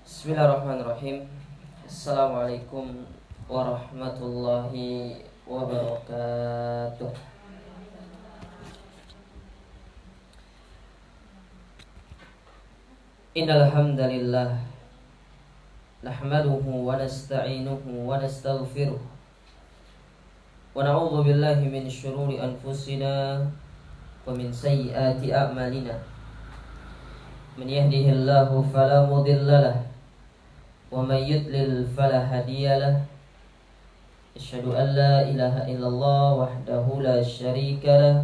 Bismillahirrahmanirrahim. Assalamualaikum warahmatullahi wabarakatuh. Innal hamdalillah nahmaduhu wa nasta'inuhu wa nastaghfiruh wa na'udzu billahi min syururi anfusina wa min sayyiati a'malina. Man yahdihillahu fala mudilla lahu wa may yudlil fala hadiya lahu. Asyhadu an la ilaha illallah wahdahu la syarika lahu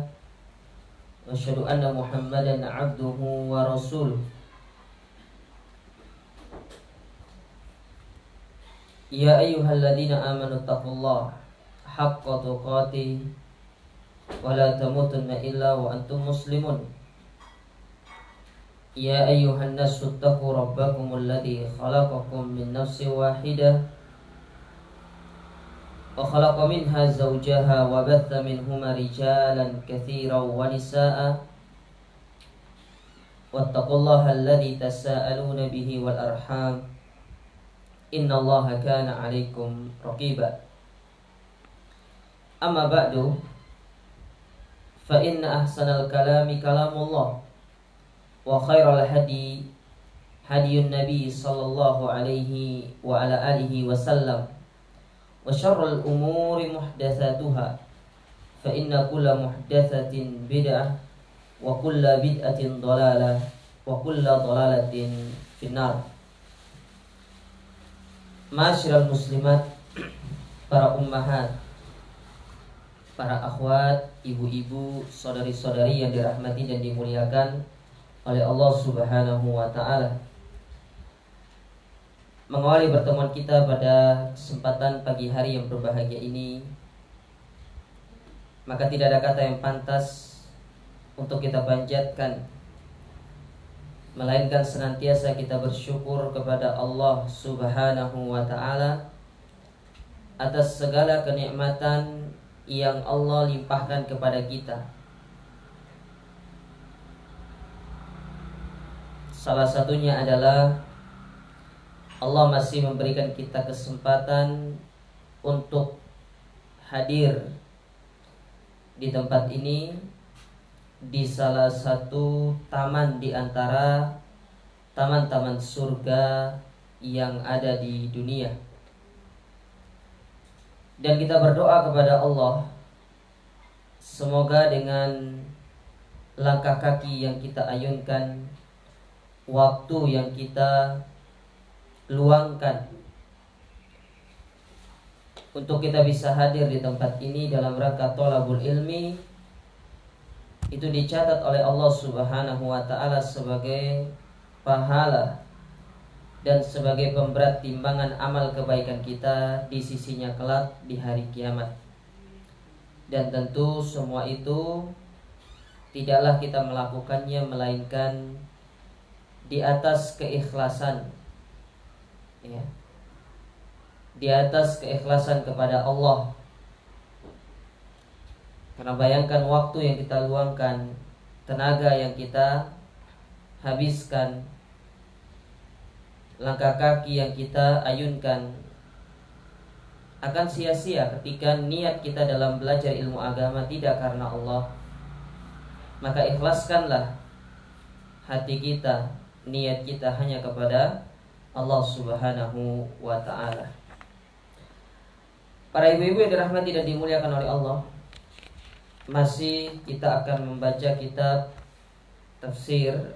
wa asyhadu anna Muhammadan 'abduhu wa rasuluh. Ya ayyuhalladzina amanu taqullaha haqqa tuqatih wa la tamutunna illa wa antum muslimun. Ya ayyuhan nasu taqu rabbakumul ladzi khalaqakum min nafsin wahidah wa khalaqa minha zawjaha wa batha minhuma rijalan katsiran wa nisaa'a wattaqullaha alladzi tasaaluna bihi wal arham innallaha kana 'alaikum raqiba. Amma ba'du, fa inna ahsanal kalami kalamullah wa khairal hadi hadiyun nabi sallallahu alaihi wa ala alihi wa sallam wa syarrul umuri muhdatsatuha fa inna kulla muhdatsatin bid'ah wa kulla bid'atin dhalalah wa kulla dhalalatin finnar. Ma'asyiral muslimat, para ummahat, para akhwat, ibu-ibu, saudari-saudari yang dirahmati dan dimuliakan oleh Allah Subhanahu wa taala. Mengawali pertemuan kita pada kesempatan pagi hari yang berbahagia ini, maka tidak ada kata yang pantas untuk kita panjatkan melainkan senantiasa kita bersyukur kepada Allah Subhanahu wa ta'ala atas segala kenikmatan yang Allah limpahkan kepada kita. Salah satunya adalah Allah masih memberikan kita kesempatan untuk hadir di tempat ini, di salah satu taman di antara taman-taman surga yang ada di dunia. Dan kita berdoa kepada Allah, semoga dengan langkah kaki yang kita ayunkan, waktu yang kita luangkan untuk kita bisa hadir di tempat ini dalam rangka thalabul ilmi, itu dicatat oleh Allah Subhanahu wa ta'ala sebagai pahala dan sebagai pemberat timbangan amal kebaikan kita di sisinya kelak di hari kiamat. Dan tentu semua itu tidaklah kita melakukannya melainkan di atas keikhlasan, ya, di atas keikhlasan kepada Allah. Karena bayangkan waktu yang kita luangkan, tenaga yang kita habiskan, langkah kaki yang kita ayunkan akan sia-sia ketika niat kita dalam belajar ilmu agama tidak karena Allah. Maka ikhlaskanlah hati kita, niat kita hanya kepada Allah Subhanahu wa ta'ala. Para ibu-ibu yang dirahmati dan dimuliakan oleh Allah, masih kita akan membaca kitab tafsir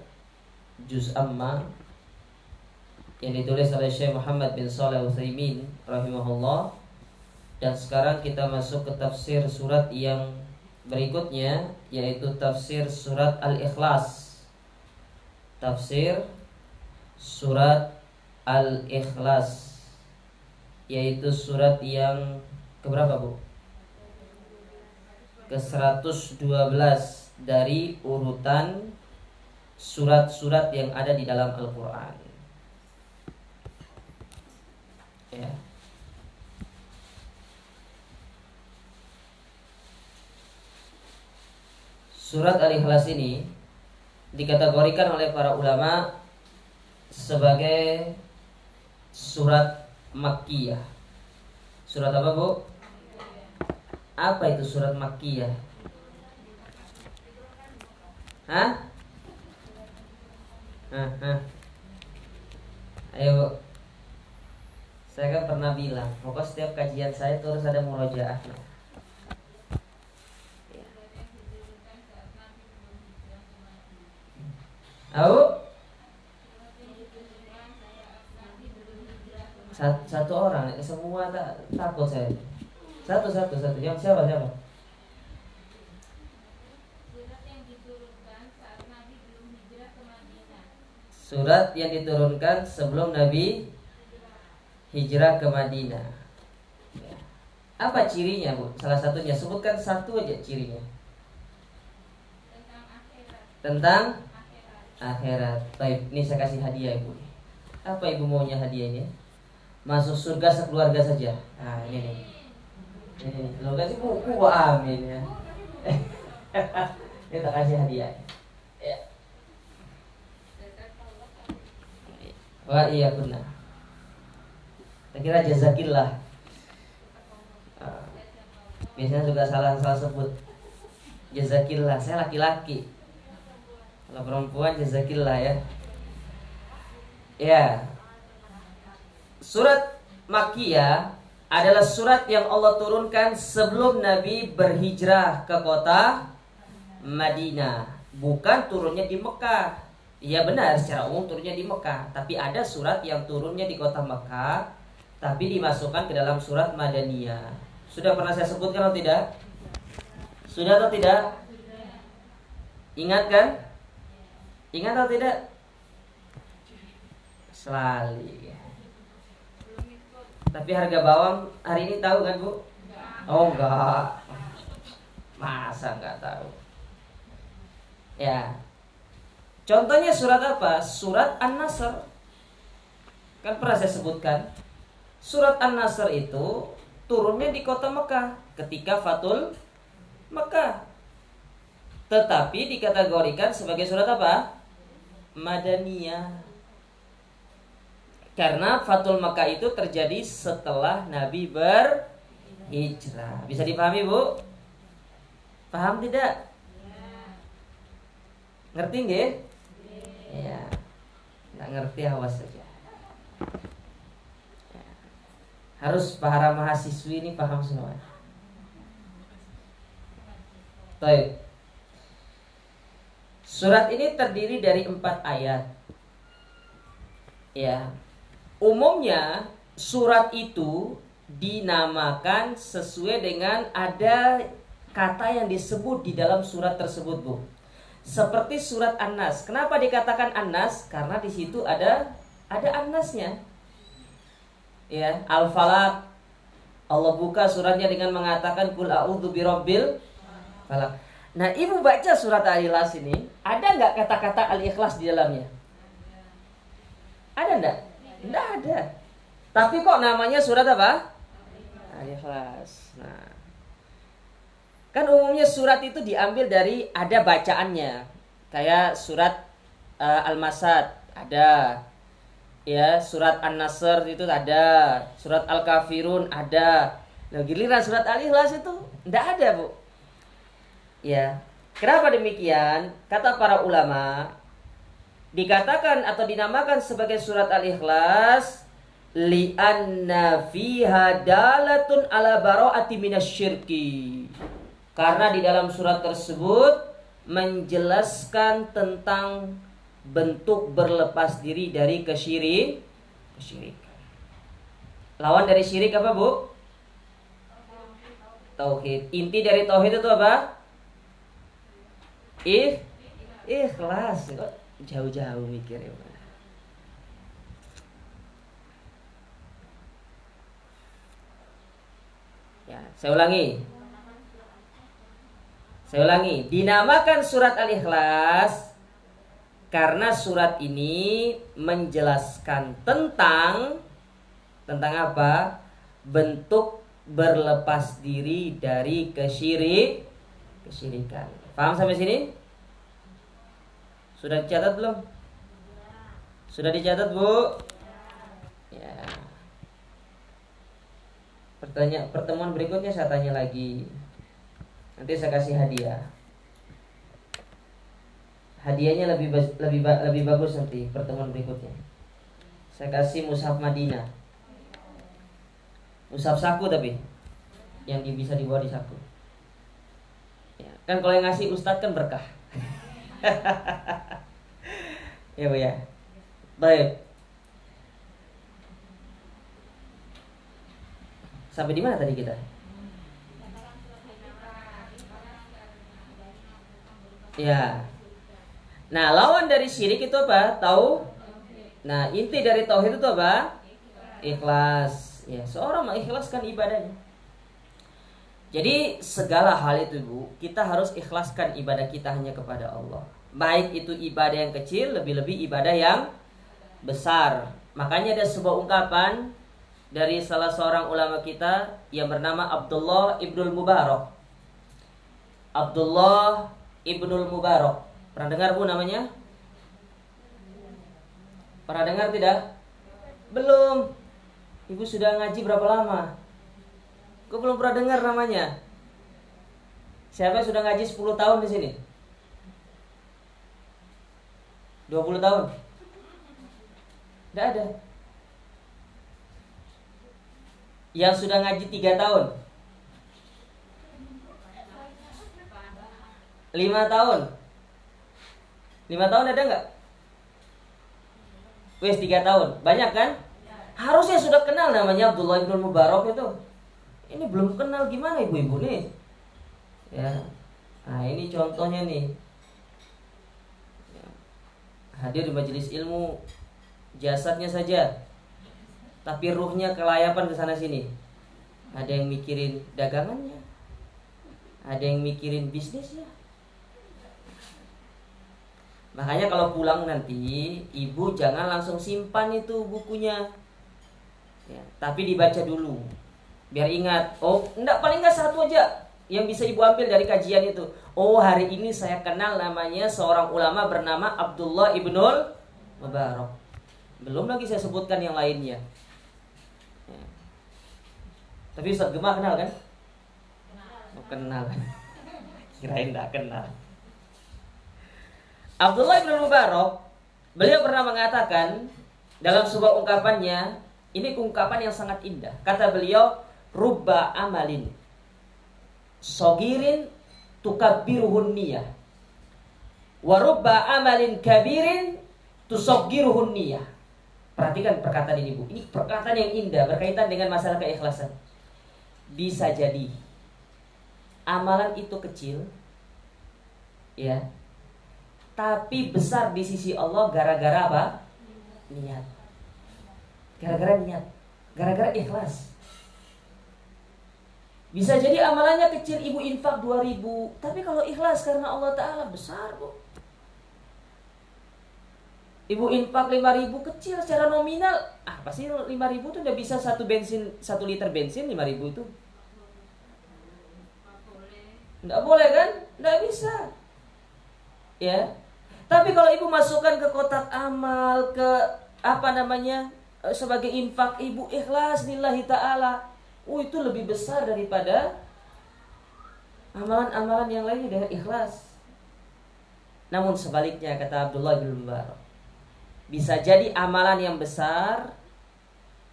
Juz Amma yang ditulis oleh Syekh Muhammad bin Shalih Al-Utsaimin rahimahullah. Dan sekarang kita masuk ke tafsir surat yang berikutnya, yaitu tafsir surat Al-Ikhlas. Tafsir surat Al-Ikhlas, yaitu surat yang keberapa, Bu? Ke-112 dari urutan surat-surat yang ada di dalam Al-Quran, ya. Surat Al-Ikhlas ini dikategorikan oleh para ulama sebagai surat Makkiyah. Surat apa, Bu? Apa itu surat Makkiyah? Hah? Ayo, Bu. Saya kan pernah bilang, pokoknya setiap kajian saya itu harus ada murojaah. Tahu? Satu orang, semua takut saya. Satu. Yang siapa? Surat yang diturunkan sebelum Nabi hijrah ke Madinah. Apa cirinya, Bu? Salah satunya, sebutkan satu aja cirinya. Tentang akhirat. Baik, ini saya kasih hadiah, Ibu. Apa Ibu maunya hadiahnya? Masuk surga sekeluarga saja. Nah, ini nih. Ini lo kasih buku, amin ya. Kita kasih hadiah. Ya. Wah, iya benar. Saya kira jazakillah. Biasanya juga salah sebut. Jazakillah, saya laki-laki. Kalau perempuan jazakillah ya. Ya. Surat Makkiyah adalah surat yang Allah turunkan sebelum Nabi berhijrah ke kota Madinah. Bukan turunnya di Mekah. Iya benar, secara umum turunnya di Mekah. Tapi ada surat yang turunnya di kota Mekah, tapi dimasukkan ke dalam surat Madaniyah. Sudah pernah saya sebutkan atau tidak? Sudah atau tidak? Ingat kan? Ingat atau tidak? Selalu. Tapi harga bawang hari ini tahu kan, Bu? Oh enggak. Masa enggak tahu? Ya. Contohnya surat apa? Surat An-Nasr. Kan pernah saya sebutkan. Surat An-Nasr itu turunnya di kota Mekah ketika Fathul Mekah. Tetapi dikategorikan sebagai surat apa? Madaniyah. Karena Fathul Makkah itu terjadi setelah Nabi berhijrah. Bisa dipahami, Bu? Paham tidak? Ngerti nggih? Ya. Nggak ngerti awas saja. Ya. Harus para mahasiswi ini paham semua. Baik. Surat ini terdiri dari 4 ayat. Ya. Umumnya surat itu dinamakan sesuai dengan ada kata yang disebut di dalam surat tersebut, Bu. Seperti surat An-Nas. Kenapa dikatakan An-Nas? Karena di situ ada An-Nasnya. Ya, Al-Falaq. Allah buka suratnya dengan mengatakan Qul a'udzu birabbil falaq. Nah, Ibu baca surat Al-Ikhlas ini, ada nggak kata-kata Al-Ikhlas di dalamnya? Ada enggak? Tidak ada. Tapi kok namanya surat apa? Al-Ikhlas. Nah, kan umumnya surat itu diambil dari ada bacaannya. Kayak surat Al-Masad ada. Ya, surat An-Nasr itu ada. Surat Al-Kafirun ada. Nah, giliran surat Al-Ikhlas itu tidak ada, Bu. Ya. Kenapa demikian? Kata para ulama, dikatakan atau dinamakan sebagai surat Al-Ikhlas li'anna fiha dalatun ala bara'ati minasyirki. Karena di dalam surat tersebut menjelaskan tentang bentuk berlepas diri dari kesyirikan. Lawan dari syirik apa, Bu? Tauhid. Inti dari tauhid itu apa? Ikhlas. Jauh-jauh mikir ya. Ya, saya ulangi. Dinamakan surat Al-Ikhlas karena surat ini menjelaskan tentang apa? Bentuk berlepas diri dari kesyirikan. Paham sampai sini? Sudah dicatat belum? Sudah dicatat, Bu? Ya. Pertemuan berikutnya saya tanya lagi. Nanti saya kasih hadiah. Hadiahnya lebih bagus nanti pertemuan berikutnya. Saya kasih mushaf Madinah. Mushaf saku tapi yang bisa dibawa di saku. Ya, kan kalau yang ngasih ustadz kan berkah. Ya Bu ya. Baik. Sampai di mana tadi kita? Ya. Nah, lawan dari syirik itu apa? Tahu? Nah, inti dari tauhid itu apa? Ikhlas. Ya, seorang mengikhlaskan ibadahnya. Jadi segala hal itu, Bu, kita harus ikhlaskan ibadah kita hanya kepada Allah. Baik itu ibadah yang kecil, lebih-lebih ibadah yang besar. Makanya ada sebuah ungkapan dari salah seorang ulama kita yang bernama Abdullah Ibnul Mubarak. Abdullah Ibnul Mubarak. Pernah dengar, Bu, namanya? Pernah dengar tidak? Belum. Ibu sudah ngaji berapa lama? Kok belum pernah dengar namanya? Siapa yang sudah ngaji 10 tahun di sini? 20 tahun? Tidak ada. Yang sudah ngaji 3 tahun? 5 tahun? 5 tahun ada nggak? Wes 3 tahun. Banyak kan? Harusnya sudah kenal namanya Abdullah ibn Mubarak itu. Ini belum kenal, gimana ibu-ibu nih? Ya. Nah, ini contohnya nih. Hadir di majelis ilmu, jasadnya saja, tapi ruhnya kelayapan ke sana sini. Ada yang mikirin dagangannya, ada yang mikirin bisnisnya. Makanya kalau pulang nanti, ibu jangan langsung simpan itu bukunya, ya, tapi dibaca dulu, biar ingat. Oh, enggak, paling enggak satu aja yang bisa ibu ambil dari kajian itu. Oh, hari ini saya kenal namanya seorang ulama bernama Abdullah Ibnul Mubarak. Belum lagi saya sebutkan yang lainnya. Ya. Tapi Ustaz Gemah kenal kan? Oh, kenal. Kirain enggak kenal. Abdullah bin Mubarak, beliau pernah mengatakan dalam sebuah ungkapannya, ini ungkapan yang sangat indah. Kata beliau, rubba amalin sogirin tukabbiruhun niyah, wa rubba amalin kabirin tusoggiruhun niyah. Perhatikan perkataan ini, Bu. Ini perkataan yang indah berkaitan dengan masalah keikhlasan. Bisa jadi amalan itu kecil, ya, tapi besar di sisi Allah gara-gara apa? Niat. Gara-gara niat. Gara-gara ikhlas. Bisa jadi amalannya kecil, ibu infak 2.000, tapi kalau ikhlas karena Allah Ta'ala besar, Bu. Ibu infak 5.000 kecil secara nominal. Pasti 5.000 itu udah bisa 1 liter bensin 5.000 itu. Nggak boleh kan? Nggak bisa. Ya. Tapi kalau ibu masukkan ke kotak amal, ke sebagai infak, ibu ikhlas lillahi ta'ala, itu lebih besar daripada amalan-amalan yang lainnya dengan ikhlas. Namun sebaliknya, kata Abdullah bin Mubarak, bisa jadi amalan yang besar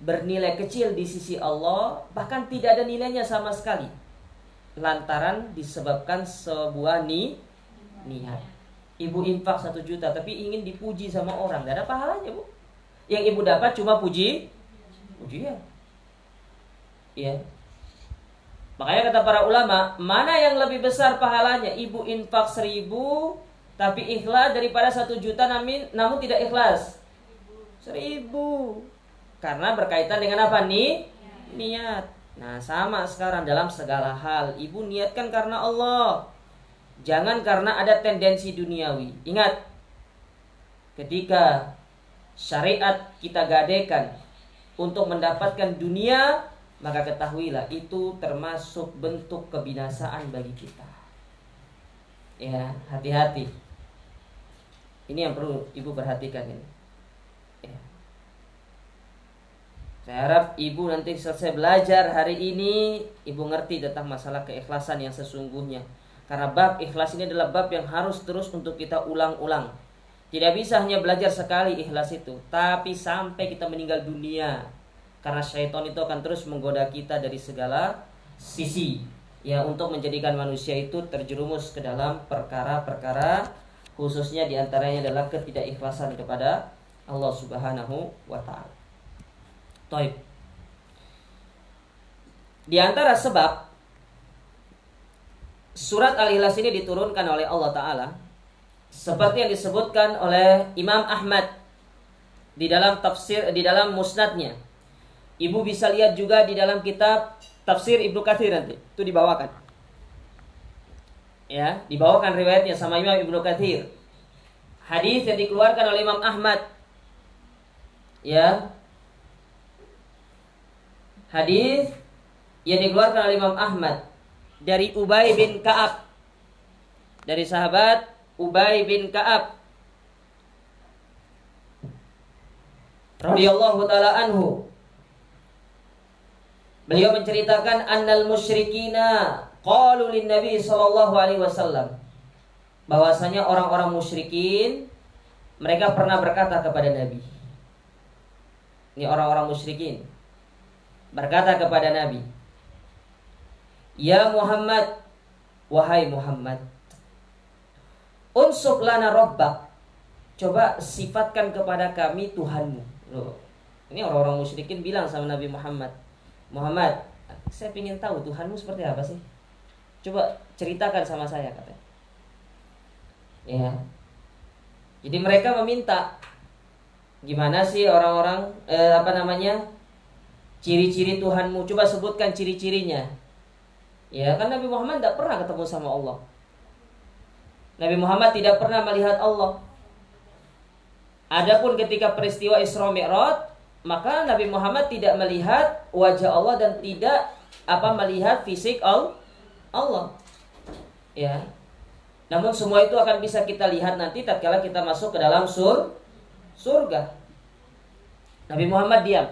bernilai kecil di sisi Allah, bahkan tidak ada nilainya sama sekali, lantaran disebabkan sebuah niat. Ibu infak 1 juta tapi ingin dipuji sama orang, tidak ada pahalanya, Bu. Yang ibu dapat cuma pujian. Ya. Makanya kata para ulama, mana yang lebih besar pahalanya? Ibu infak 1.000 tapi ikhlas daripada 1 juta namun tidak ikhlas 1.000. Karena berkaitan dengan apa nih? Niat. Nah, sama sekarang dalam segala hal, ibu niatkan karena Allah. Jangan karena ada tendensi duniawi. Ingat, ketika syariat kita gadaikan untuk mendapatkan dunia, maka ketahuilah itu termasuk bentuk kebinasaan bagi kita. Ya, hati-hati. Ini yang perlu ibu perhatikan ini. Ya. Saya harap ibu nanti selesai belajar hari ini, ibu ngerti tentang masalah keikhlasan yang sesungguhnya. Karena bab ikhlas ini adalah bab yang harus terus untuk kita ulang-ulang. Tidak bisa hanya belajar sekali ikhlas itu, tapi sampai kita meninggal dunia. Karena syaitan itu akan terus menggoda kita dari segala sisi, ya, untuk menjadikan manusia itu terjerumus ke dalam perkara-perkara, khususnya diantaranya adalah ketidakikhlasan kepada Allah Subhanahu wa ta'ala. Taib. Di antara sebab surat Al-Ikhlas ini diturunkan oleh Allah Ta'ala, seperti yang disebutkan oleh Imam Ahmad di dalam tafsir, di dalam musnadnya. Ibu bisa lihat juga di dalam kitab tafsir Ibnu Katsir, nanti itu dibawakan. Ya, dibawakan riwayatnya sama Imam Ibnu Katsir. Hadis yang dikeluarkan oleh Imam Ahmad. Ya. Hadis yang dikeluarkan oleh Imam Ahmad dari Ubay bin Ka'ab, dari sahabat Ubay bin Ka'ab radhiyallahu taala anhu. Beliau menceritakan annal musyrikina qalu lin Nabi sallallahu alaihi wasallam, bahwasanya orang-orang musyrikin mereka pernah berkata kepada Nabi. Ini orang-orang musyrikin berkata kepada Nabi, "Ya Muhammad, wahai Muhammad, unsub lana rabbak." Coba sifatkan kepada kami Tuhanmu. Loh, ini orang-orang musyrikin bilang sama Nabi Muhammad, "Muhammad, saya ingin tahu Tuhanmu seperti apa sih? Coba ceritakan sama saya," katanya. Ya. Jadi mereka meminta, gimana sih orang-orang ciri-ciri Tuhanmu, coba sebutkan ciri-cirinya. Ya, kan Nabi Muhammad tidak pernah ketemu sama Allah. Nabi Muhammad tidak pernah melihat Allah. Adapun ketika peristiwa Isra Mi'raj, maka Nabi Muhammad tidak melihat wajah Allah dan tidak melihat fisik Allah. Ya. Namun semua itu akan bisa kita lihat nanti tatkala kita masuk ke dalam surga. Nabi Muhammad diam.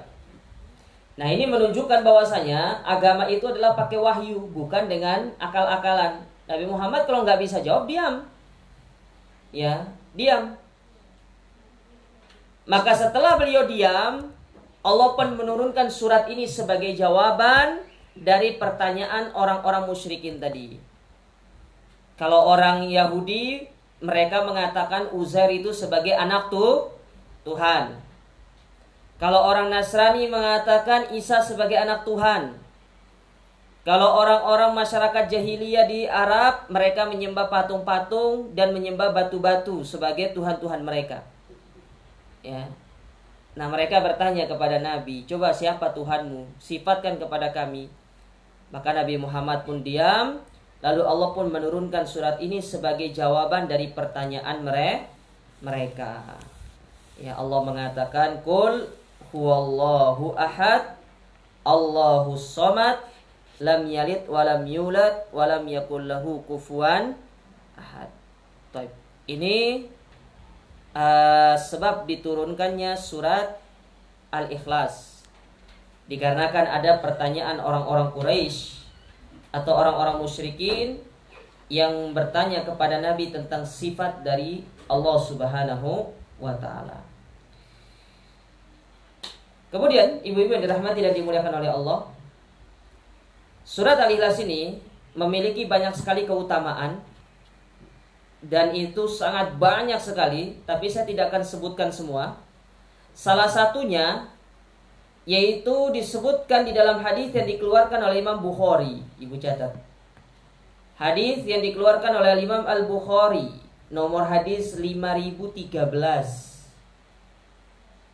Nah, ini menunjukkan bahwasanya agama itu adalah pakai wahyu, bukan dengan akal-akalan. Nabi Muhammad kalau nggak bisa jawab, diam. Ya, diam. Maka setelah beliau diam, Allah pun menurunkan surat ini sebagai jawaban dari pertanyaan orang-orang musyrikin tadi. Kalau orang Yahudi, mereka mengatakan Uzair itu sebagai anak Tuhan. Kalau orang Nasrani mengatakan Isa sebagai anak Tuhan. Kalau orang-orang masyarakat jahiliyah di Arab, mereka menyembah patung-patung dan menyembah batu-batu sebagai tuhan-tuhan mereka. Ya. Nah, mereka bertanya kepada Nabi, "Coba siapa Tuhanmu? Sifatkan kepada kami." Maka Nabi Muhammad pun diam. Lalu Allah pun menurunkan surat ini sebagai jawaban dari pertanyaan mereka. Ya, Allah mengatakan, "Qul huwallahu ahad, Allahus samad, lam yalid walam yulad walam yakul lahu kufuwan ahad." Baik. Ini sebab diturunkannya surat Al-Ikhlas, dikarenakan ada pertanyaan orang-orang Quraisy atau orang-orang musyrikin yang bertanya kepada Nabi tentang sifat dari Allah Subhanahu wa ta'ala. Kemudian ibu-ibu yang dirahmati dan dimuliakan oleh Allah, surat Al-Ikhlas ini memiliki banyak sekali keutamaan, dan itu sangat banyak sekali, tapi saya tidak akan sebutkan semua. Salah satunya yaitu disebutkan di dalam hadis yang dikeluarkan oleh Imam Bukhari. Ibu catat. Hadis yang dikeluarkan oleh Imam Al-Bukhari, nomor hadis 5013.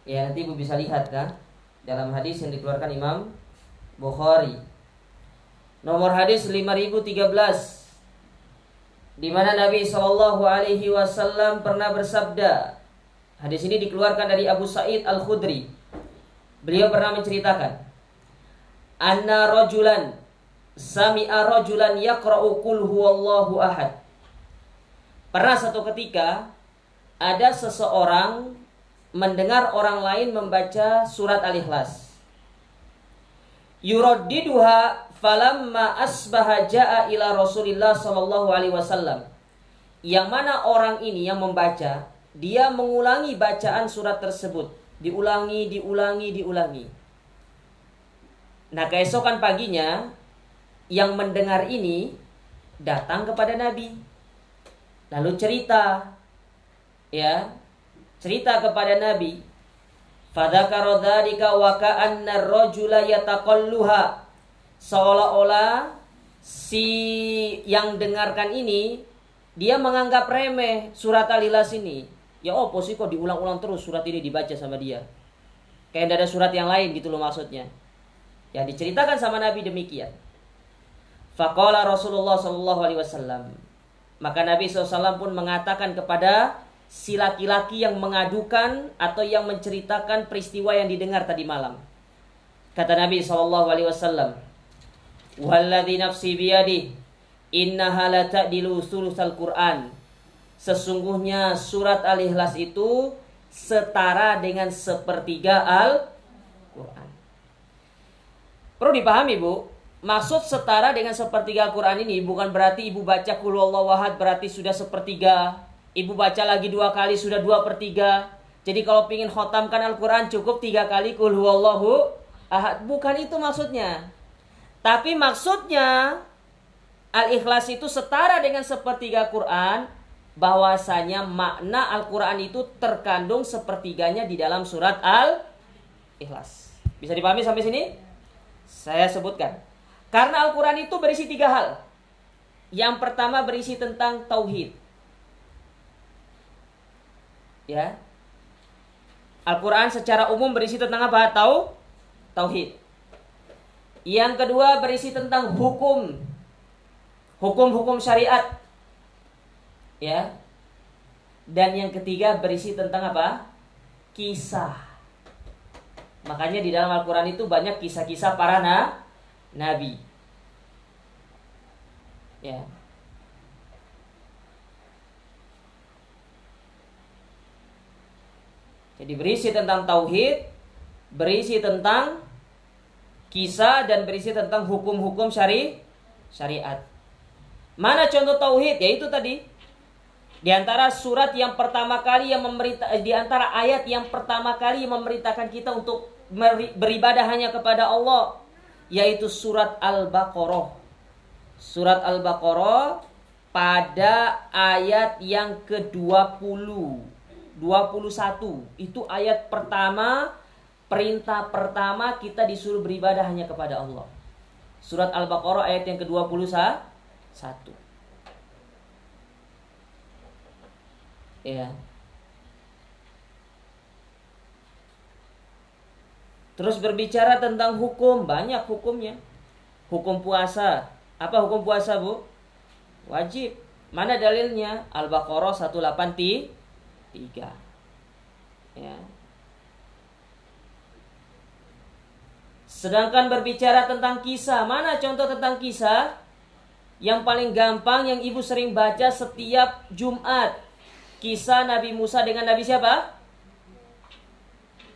Ya, nanti ibu bisa lihat kan, dalam hadis yang dikeluarkan Imam Bukhari, nomor hadis 5013, di mana Nabi SAW pernah bersabda. Hadis ini dikeluarkan dari Abu Sa'id Al-Khudri. Beliau pernah menceritakan, "Anna rajulan sami'a rajulan yaqra'u qul huwallahu ahad." Pernah satu ketika ada seseorang mendengar orang lain membaca surat Al-Ikhlas. Yuraddiduha falamma asbaha jaa ila Rasulillah sallallahu alaihi wasallam. Yang mana orang ini yang membaca, dia mengulangi bacaan surat tersebut, diulangi. Nah, keesokan paginya yang mendengar ini datang kepada Nabi. Lalu cerita kepada Nabi. Fadzakara dzalika wa ka'anna ar-rajula yataqalluha. Seolah-olah si yang dengarkan ini dia menganggap remeh surat Al-Ikhlas ini. Ya opo sih kok diulang-ulang terus surat ini dibaca sama dia. Kayak tidak ada surat yang lain gitu loh maksudnya. Ya diceritakan sama Nabi demikian. Faqala Rasulullah sallallahu alaihi wasallam. Maka Nabi SAW pun mengatakan kepada si laki-laki yang mengadukan atau yang menceritakan peristiwa yang didengar tadi malam. Kata Nabi SAW, "Walladzi nafsi biyadihi, innaha la ta'dilu sulusal Qur'an." Sesungguhnya surat Al-Ikhlas itu setara dengan sepertiga Al-Qur'an. Perlu dipahami, Bu. Maksud setara dengan sepertiga Al-Quran ini bukan berarti ibu baca Qul huwallahu ahad berarti sudah sepertiga. Ibu baca lagi 2 kali sudah 2/3. Jadi kalau ingin khotamkan Al-Quran cukup 3 kali Qul huwallahu ahad. Bukan itu maksudnya. Tapi maksudnya Al-Ikhlas itu setara dengan sepertiga Quran. Bahwasanya makna Al-Quran itu terkandung sepertiganya di dalam surat Al-Ikhlas. Bisa dipahami sampai sini? Saya sebutkan. Karena Al-Quran itu berisi 3 hal. Yang pertama berisi tentang tauhid. Ya. Al-Quran secara umum berisi tentang apa? Tauhid. Yang kedua berisi tentang hukum. Hukum-hukum syariat. Ya. Dan yang ketiga berisi tentang apa? Kisah. Makanya di dalam Al-Quran itu banyak kisah-kisah para Nabi. Ya. Jadi berisi tentang tauhid, berisi tentang kisah dan berisi tentang hukum-hukum syariat. Mana contoh tauhid? Yaitu tadi di antara surat yang pertama kali yang di antara ayat yang pertama kali memerintahkan kita untuk beribadah hanya kepada Allah, yaitu surat Al-Baqarah. Surat Al-Baqarah pada ayat yang ke-20, 21. Itu ayat pertama, perintah pertama kita disuruh beribadah hanya kepada Allah. Surat Al-Baqarah ayat yang ke-21. Ya. Terus berbicara tentang hukum, banyak hukumnya. Hukum puasa. Apa hukum puasa, Bu? Wajib. Mana dalilnya? Al-Baqarah 183. Ya. Sedangkan berbicara tentang kisah, mana contoh tentang kisah? Yang paling gampang yang ibu sering baca setiap Jumat. Kisah Nabi Musa dengan Nabi siapa?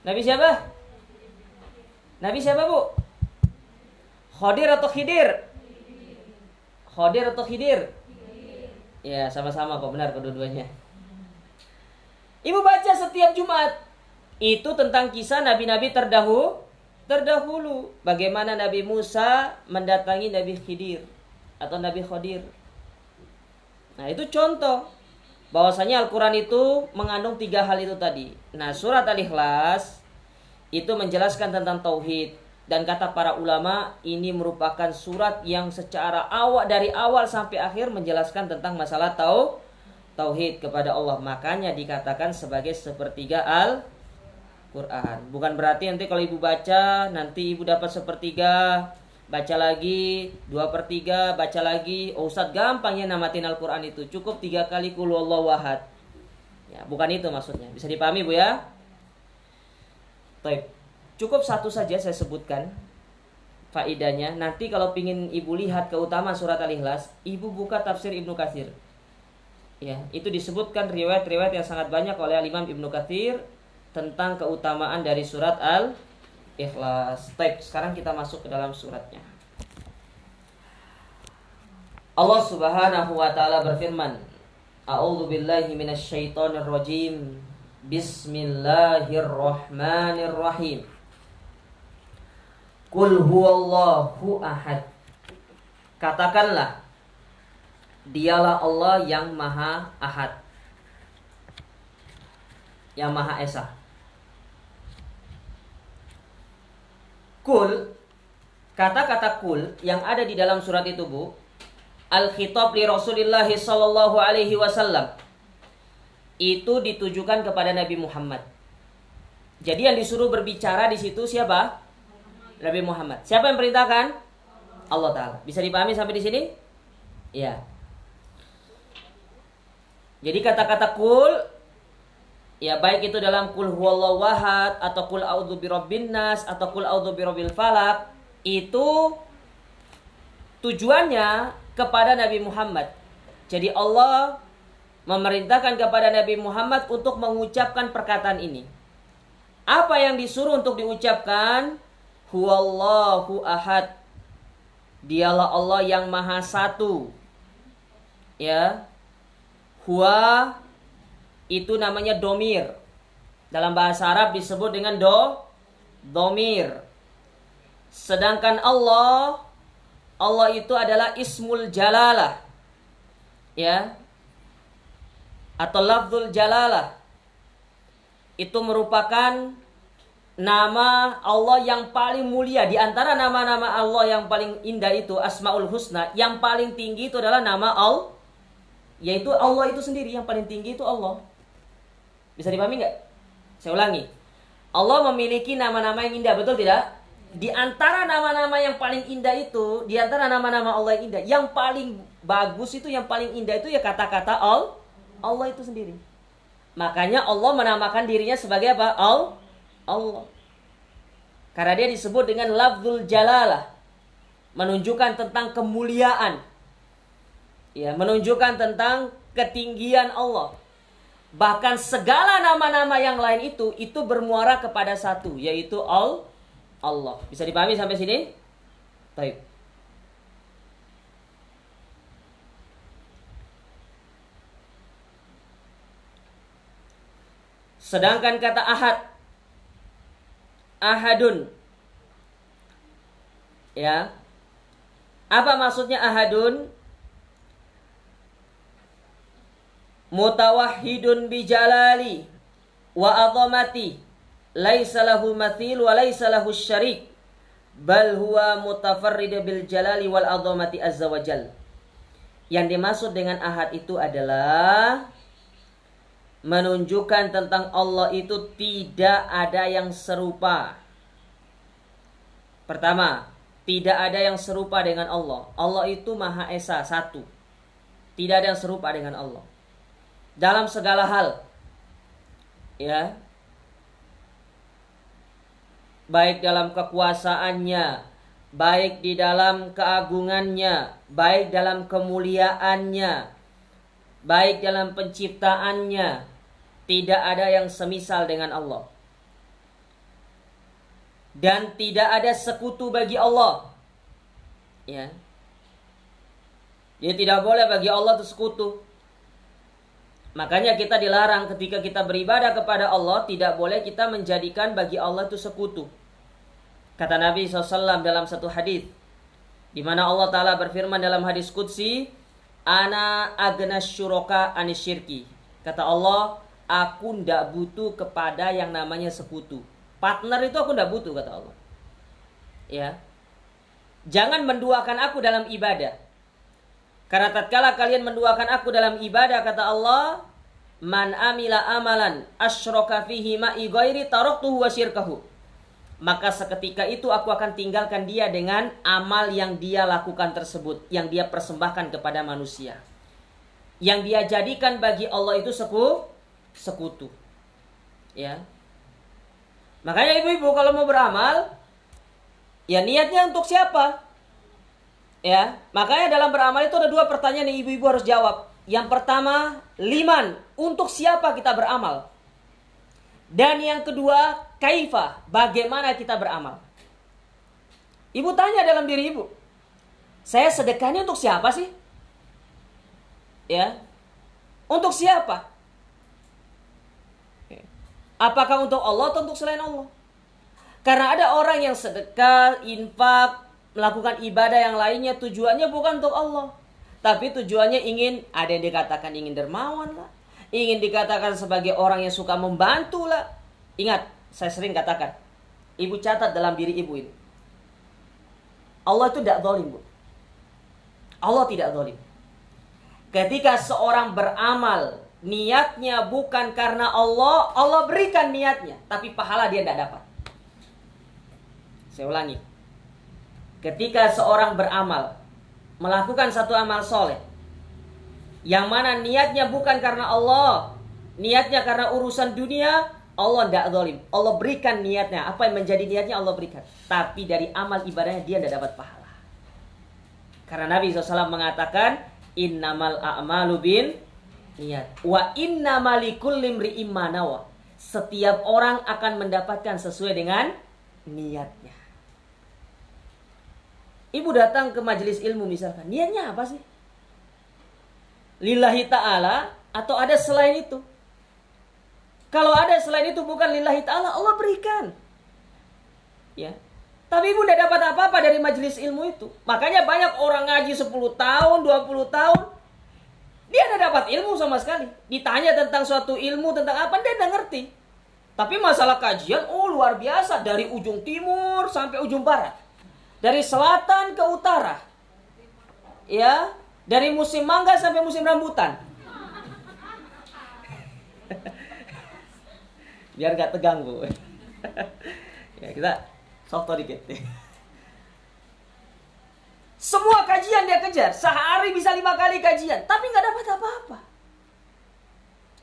Nabi siapa? Nabi siapa, Bu? Khadir atau Khidir? Khadir atau Khidir? Ya, sama-sama kok, benar kedua-duanya. Ibu baca setiap Jumat. Itu tentang kisah nabi-nabi terdahulu. Bagaimana Nabi Musa mendatangi Nabi Khidir atau Nabi Khadir. Nah, itu contoh bahwasanya Al-Quran itu mengandung 3 hal itu tadi. Nah, surat Al-Ikhlas itu menjelaskan tentang tauhid, dan kata para ulama ini merupakan surat yang secara dari awal sampai akhir menjelaskan tentang masalah tauhid kepada Allah. Makanya dikatakan sebagai sepertiga Al-Quran. Bukan berarti nanti kalau ibu baca nanti ibu dapat sepertiga, baca lagi 2/3, baca lagi. Oh, Ustaz gampang ya namatin Al-Quran itu, cukup 3 kali Qul huwallahu ahad. Ya, bukan itu maksudnya. Bisa dipahami, Bu ya? Baik, cukup satu saja saya sebutkan faidahnya. Nanti kalau pingin ibu lihat keutamaan surat Al-Ikhlas, ibu buka tafsir Ibnu Katsir. Ya, itu disebutkan riwayat-riwayat yang sangat banyak oleh Imam Ibnu Katsir tentang keutamaan dari surat Al-Ikhlas. Baik, sekarang kita masuk ke dalam suratnya. Allah Subhanahu wa taala berfirman, A'udzu billahi minasyaitonir rajim. Bismillahirrahmanirrahim. Qul huwallahu ahad. Katakanlah, Dialah Allah yang Maha Ahad, yang Maha Esa. Kul, kata-kata kul yang ada di dalam surat itu, Bu, al-khitab li Rasulillah sallallahu alaihi wasallam, itu ditujukan kepada Nabi Muhammad. Jadi yang disuruh berbicara di situ siapa? Nabi Muhammad. Siapa yang perintahkan? Allah Ta'ala. Bisa dipahami sampai di sini? Ya. Jadi kata-kata kul, ya baik itu dalam kul huwallahu ahad atau kul a'udzu birabbin nas atau kul a'udzu birabbil falaq, itu tujuannya kepada Nabi Muhammad. Jadi Allah memerintahkan kepada Nabi Muhammad untuk mengucapkan perkataan ini. Apa yang disuruh untuk diucapkan? Huwallahu ahad. Dialah Allah yang Maha Satu. Ya. Huwa itu namanya domir. Dalam bahasa Arab disebut dengan domir. Sedangkan Allah itu adalah ismul jalalah. Ya. Atau lafzul jalalah. Itu merupakan nama Allah yang paling mulia. Di antara nama-nama Allah yang paling indah itu Asmaul Husna, yang paling tinggi itu adalah nama Allah, yaitu Allah itu sendiri. Yang paling tinggi itu Allah. Bisa dipahami nggak? Saya ulangi. Allah memiliki nama-nama yang indah, betul tidak? Di antara nama-nama yang paling indah itu, di antara nama-nama Allah yang indah, yang paling bagus itu, yang paling indah itu ya kata-kata Allah itu sendiri. Makanya Allah menamakan dirinya sebagai apa? Allah. Karena dia disebut dengan lafzul jalalah, menunjukkan tentang kemuliaan. Ya, menunjukkan tentang ketinggian Allah. Bahkan segala nama-nama yang lain itu bermuara kepada satu, yaitu Allah. Bisa dipahami sampai sini? Baik. Sedangkan kata ahad, ahadun, ya, apa maksudnya ahadun? Mutawahhidun bijalali wa azamati, laisa lahu mathil wa laisa lahu syarik, bal huwa mutafarrid bil jalali wal azamati azza wajal. Yang dimaksud dengan ahad itu adalah menunjukkan tentang Allah itu tidak ada yang serupa. Pertama, tidak ada yang serupa dengan Allah. Allah itu Maha Esa, satu. Tidak ada yang serupa dengan Allah dalam segala hal. Ya. Baik dalam kekuasaannya, baik di dalam keagungannya, baik dalam kemuliaannya, baik dalam penciptaannya, tidak ada yang semisal dengan Allah. Dan tidak ada sekutu bagi Allah. Ya. Jadi tidak boleh bagi Allah itu sekutu. Makanya kita dilarang ketika kita beribadah kepada Allah, tidak boleh kita menjadikan bagi Allah itu sekutu. Kata Nabi SAW dalam satu hadis, di mana Allah Ta'ala berfirman dalam hadis Qudsi, Ana agnas syuroka anis syirki. Kata Allah, aku ndak butuh kepada yang namanya sekutu. Partner itu aku ndak butuh, kata Allah. Ya, jangan menduakan aku dalam ibadah. Karena tatkala kalian menduakan aku dalam ibadah, kata Allah, man amila amalan asyraka fihi ma'i ghairi taraktuhu wa syirkahu. Maka seketika itu aku akan tinggalkan dia dengan amal yang dia lakukan tersebut, yang dia persembahkan kepada manusia, yang dia jadikan bagi Allah itu sekutu. Ya. Makanya ibu-ibu kalau mau beramal, ya niatnya untuk siapa? Ya, makanya dalam beramal itu ada dua pertanyaan yang ibu-ibu harus jawab. Yang pertama, liman, untuk siapa kita beramal. Dan yang kedua, kaifa, bagaimana kita beramal. Ibu tanya dalam diri ibu, saya sedekahnya untuk siapa sih? Ya, untuk siapa? Apakah untuk Allah atau untuk selain Allah? Karena ada orang yang sedekah, infak, melakukan ibadah yang lainnya tujuannya bukan untuk Allah. Tapi tujuannya ingin, ada yang dikatakan ingin dermawan lah. Ingin dikatakan sebagai orang yang suka membantu lah. Ingat, saya sering katakan. Ibu catat dalam diri ibu ini. Allah itu tidak zalim, Bu. Allah tidak zalim. Ketika seorang beramal, niatnya bukan karena Allah, Allah berikan niatnya. Tapi pahala dia tidak dapat. Saya ulangi. Ketika seorang beramal, melakukan satu amal soleh, yang mana niatnya bukan karena Allah, niatnya karena urusan dunia, Allah tidak zalim. Allah berikan niatnya. Apa yang menjadi niatnya Allah berikan. Tapi dari amal ibadahnya dia tidak dapat pahala. Karena Nabi SAW mengatakan, innamal a'malu bin niat. Wa innamal likulli imri'in ma nawa. Setiap orang akan mendapatkan sesuai dengan niatnya. Ibu datang ke majelis ilmu misalkan, niatnya apa sih? Lillahi ta'ala atau ada selain itu? Kalau ada selain itu bukan lillahi ta'ala, Allah berikan. Ya. Tapi ibu tidak dapat apa-apa dari majelis ilmu itu. Makanya banyak orang ngaji 10 tahun, 20 tahun. Dia tidak dapat ilmu sama sekali. Ditanya tentang suatu ilmu, tentang apa, dia tidak ngerti. Tapi masalah kajian, oh luar biasa. Dari ujung timur sampai ujung barat. Dari selatan ke utara. Ya, dari musim mangga sampai musim rambutan. Biar gak tegang, Bu. Ya, kita soto dikit. Semua kajian dia kejar. Sehari bisa 5 kali kajian. Tapi gak dapat apa-apa.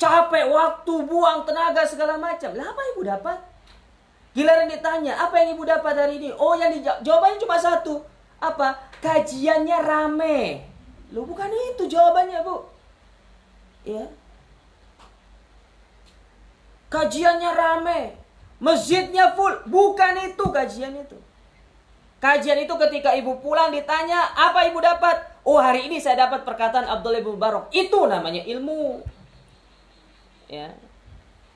Capek waktu, buang tenaga, segala macam. Lah apa ibu dapat? Giliran ditanya, apa yang ibu dapat hari ini? Oh, yang jawabannya cuma satu. Apa? Kajiannya rame. Loh, bukan itu jawabannya, Bu. Ya. Kajiannya rame. Masjidnya full. Bukan itu kajian itu. Kajian itu ketika ibu pulang ditanya, apa ibu dapat? Oh, hari ini saya dapat perkataan Abdullah bin Mubarak. Itu namanya ilmu. Ya.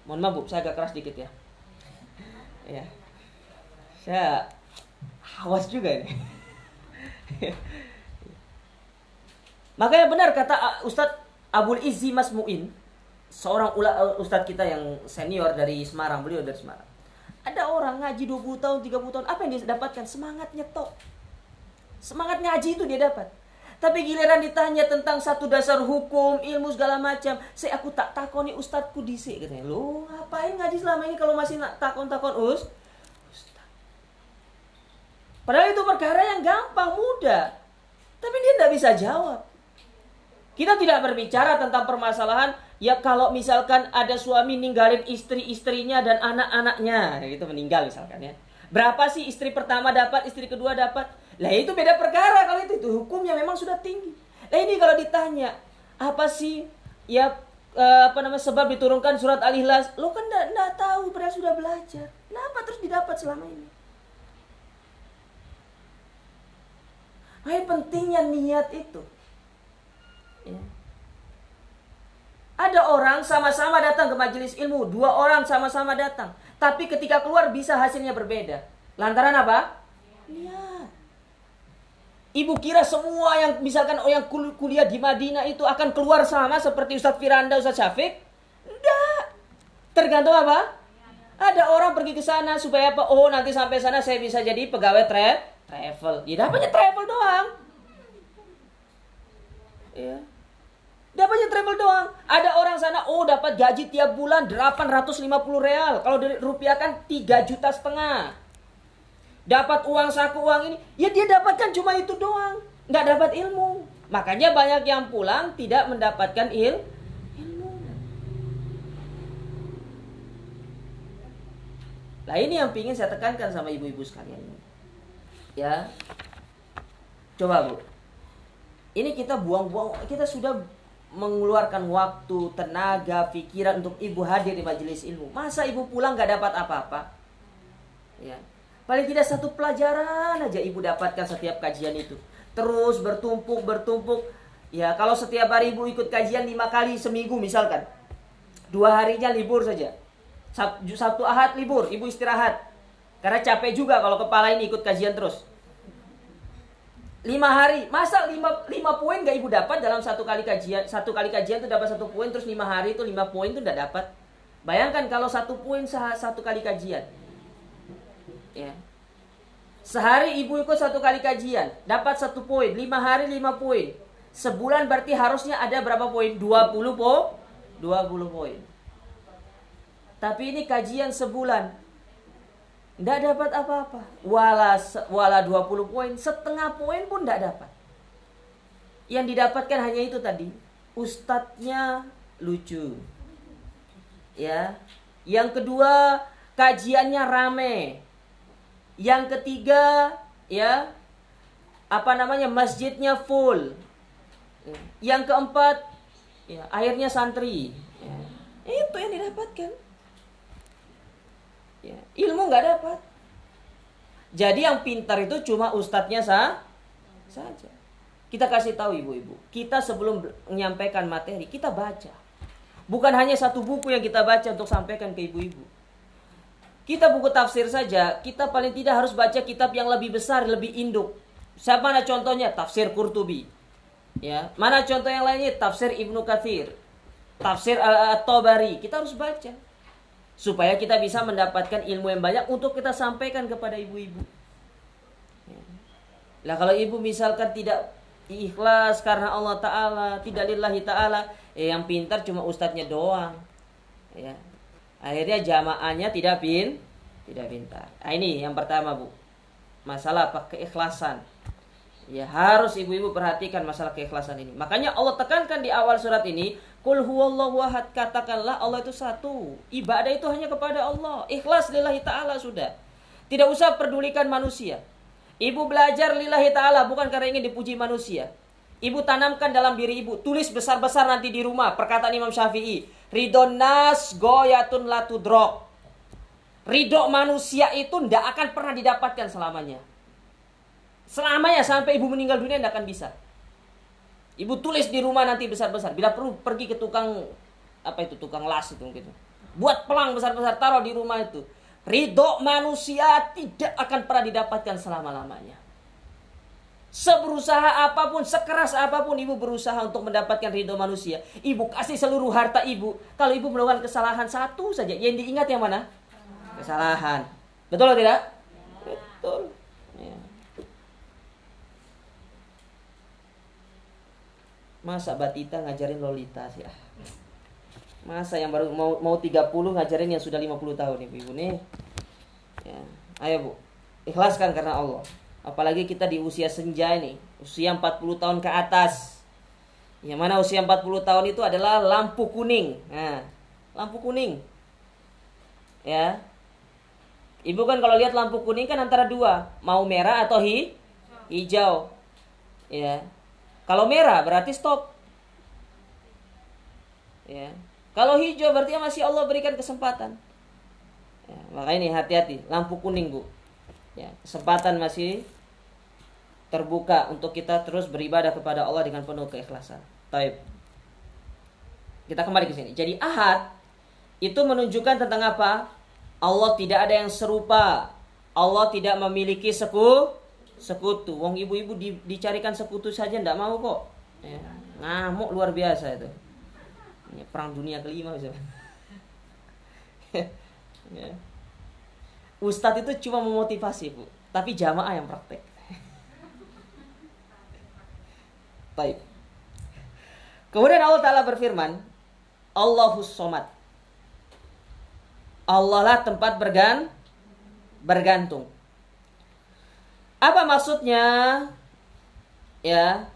Mohon maaf, Bu, saya agak keras dikit ya. Ya, saya hawas juga ini. Makanya benar kata Ustadz Abul Izzi Mas Mu'in, seorang ustadz kita yang senior dari Semarang, beliau dari Semarang. Ada orang ngaji 20 tahun, 30 tahun, apa yang dia dapatkan? Semangatnya tok. Semangat ngaji itu dia dapat. Tapi giliran ditanya tentang satu dasar hukum, ilmu segala macam, aku tak takoni ustadku dhisik katanya. Lu ngapain ngaji selama ini kalau masih takon-takon ustad? Padahal itu perkara yang gampang, mudah. Tapi dia tidak bisa jawab. Kita tidak berbicara tentang permasalahan, ya kalau misalkan ada suami ninggalin istri-istrinya dan anak-anaknya, gitu meninggal misalkan ya. Berapa sih istri pertama dapat, istri kedua dapat? Lah itu beda perkara kalau itu hukumnya memang sudah tinggi. Lah ini kalau ditanya, apa sih ya sebab diturunkan surat Al-Ikhlas? Lo kan enggak tahu, padahal sudah belajar. Kenapa terus didapat selama ini? Pentingnya niat itu. Ya. Ada orang sama-sama datang ke majelis ilmu, 2 orang sama-sama datang, tapi ketika keluar bisa hasilnya berbeda. Lantaran apa? Niat. Ibu kira semua yang misalkan yang kuliah di Madinah itu akan keluar sama seperti Ustadz Firanda, Ustadz Syafiq? Enggak. Tergantung apa? Ada orang pergi ke sana supaya apa? Oh, nanti sampai sana saya bisa jadi pegawai travel. Ya dapatnya travel doang. Ya. Dapatnya travel doang. Ada orang sana, oh dapat gaji tiap bulan 850 real. Kalau dirupiahkan 3,5 juta. Dapat uang saku uang ini. Ya dia dapatkan cuma itu doang. Nggak dapat ilmu. Makanya banyak yang pulang tidak mendapatkan ilmu. Nah ini yang pingin saya tekankan sama ibu-ibu sekalian. Ya. Coba Bu. Ini kita buang-buang, kita sudah mengeluarkan waktu, tenaga, pikiran untuk ibu hadir di majelis ilmu. Masa ibu pulang gak dapat apa-apa? Ya. Paling tidak satu pelajaran aja ibu dapatkan setiap kajian itu. Terus bertumpuk. Ya, kalau setiap hari ibu ikut kajian 5 kali seminggu misalkan, 2 harinya libur saja. Sabtu Ahad libur, ibu istirahat. Karena capek juga kalau kepala ini ikut kajian terus. 5 hari, masa 5 poin gak ibu dapat dalam satu kali kajian? Satu kali kajian itu dapat 1 poin, terus 5 hari itu 5 poin itu gak dapat. Bayangkan kalau 1 poin satu kali kajian. Ya. Sehari ibu ikut 1 kali kajian, dapat 1 poin, 5 hari 5 poin. Sebulan berarti harusnya ada berapa poin? 20 poin. Tapi ini kajian sebulan, tidak dapat apa-apa. Wala 20 poin, setengah poin pun tidak dapat. Yang didapatkan hanya itu tadi. Ustadznya lucu. Ya. Yang kedua, kajiannya rame. Yang ketiga, ya, masjidnya full. Yang keempat, ya, akhirnya santri. Ya. Itu yang didapatkan. Ya, ilmu nggak dapat. Jadi yang pintar itu cuma ustadznya saja. Kita kasih tahu ibu-ibu, kita sebelum menyampaikan materi kita baca. Bukan hanya 1 buku yang kita baca untuk sampaikan ke ibu-ibu. Kita buku tafsir saja, kita paling tidak harus baca kitab yang lebih besar, lebih induk. Mana contohnya? Tafsir Qurtubi. Ya, mana contoh yang lainnya? Tafsir Ibnu Katsir, tafsir At-Tabari. Kita harus baca supaya kita bisa mendapatkan ilmu yang banyak untuk kita sampaikan kepada ibu-ibu. Lah kalau ibu misalkan tidak ikhlas karena Allah Ta'ala, tidak lillahi Ta'ala, yang pintar cuma ustadznya doang. Ya. Akhirnya jamaahnya tidak pintar. Nah, ini yang pertama, Bu. Masalah keikhlasan. Ya, harus ibu-ibu perhatikan masalah keikhlasan ini. Makanya Allah tekankan di awal surat ini, Qul huwallahu ahad, katakanlah Allah itu satu. Ibadah itu hanya kepada Allah. Ikhlas lillahi ta'ala sudah. Tidak usah pedulikan manusia. Ibu belajar lillahi ta'ala bukan karena ingin dipuji manusia. Ibu tanamkan dalam diri ibu, tulis besar-besar nanti di rumah perkataan Imam Syafi'i, ridon nas goyatun latudrok. Ridho manusia itu tidak akan pernah didapatkan selamanya. Selamanya sampai ibu meninggal dunia tidak akan bisa. Ibu tulis di rumah nanti besar-besar. Bila perlu pergi ke tukang tukang las itu gitu. Buat pelang besar-besar, taruh di rumah itu. Ridho manusia tidak akan pernah didapatkan selama-lamanya. Seberusaha apapun, sekeras apapun ibu berusaha untuk mendapatkan ridho manusia. Ibu kasih seluruh harta ibu. Kalau ibu melakukan kesalahan satu saja, yang diingat yang mana? Kesalahan. Betul atau tidak? Betul. Ya. Masa Batita ngajarin Lolita sih? Masa yang baru mau 30 ngajarin yang sudah 50 tahun ibu-ibu nih? Ya. Ayo Bu, ikhlaskan karena Allah. Apalagi kita di usia senja ini, usia 40 tahun ke atas. Yang mana usia 40 tahun itu adalah lampu kuning. Nah, lampu kuning. Ya. Ibu kan kalau lihat lampu kuning kan antara dua, mau merah atau hijau. Ya. Kalau merah berarti stop. Ya. Kalau hijau berarti masih Allah berikan kesempatan. Ya, makanya ini hati-hati, lampu kuning Bu. Ya, kesempatan masih terbuka untuk kita terus beribadah kepada Allah dengan penuh keikhlasan. Taib. Kita kembali ke sini. Jadi ahad itu menunjukkan tentang apa? Allah tidak ada yang serupa. Allah tidak memiliki sekutu. Wong ibu-ibu dicarikan sekutu saja tidak mau kok. Ya, ngamuk luar biasa itu. Ini perang dunia kelima bisa. Ya. Ustadz itu cuma memotivasi Bu, tapi jamaah yang praktek. Baik. Kemudian Allah Ta'ala berfirman, Allahus Somad. Allah lah tempat bergantung. Apa maksudnya? Ya.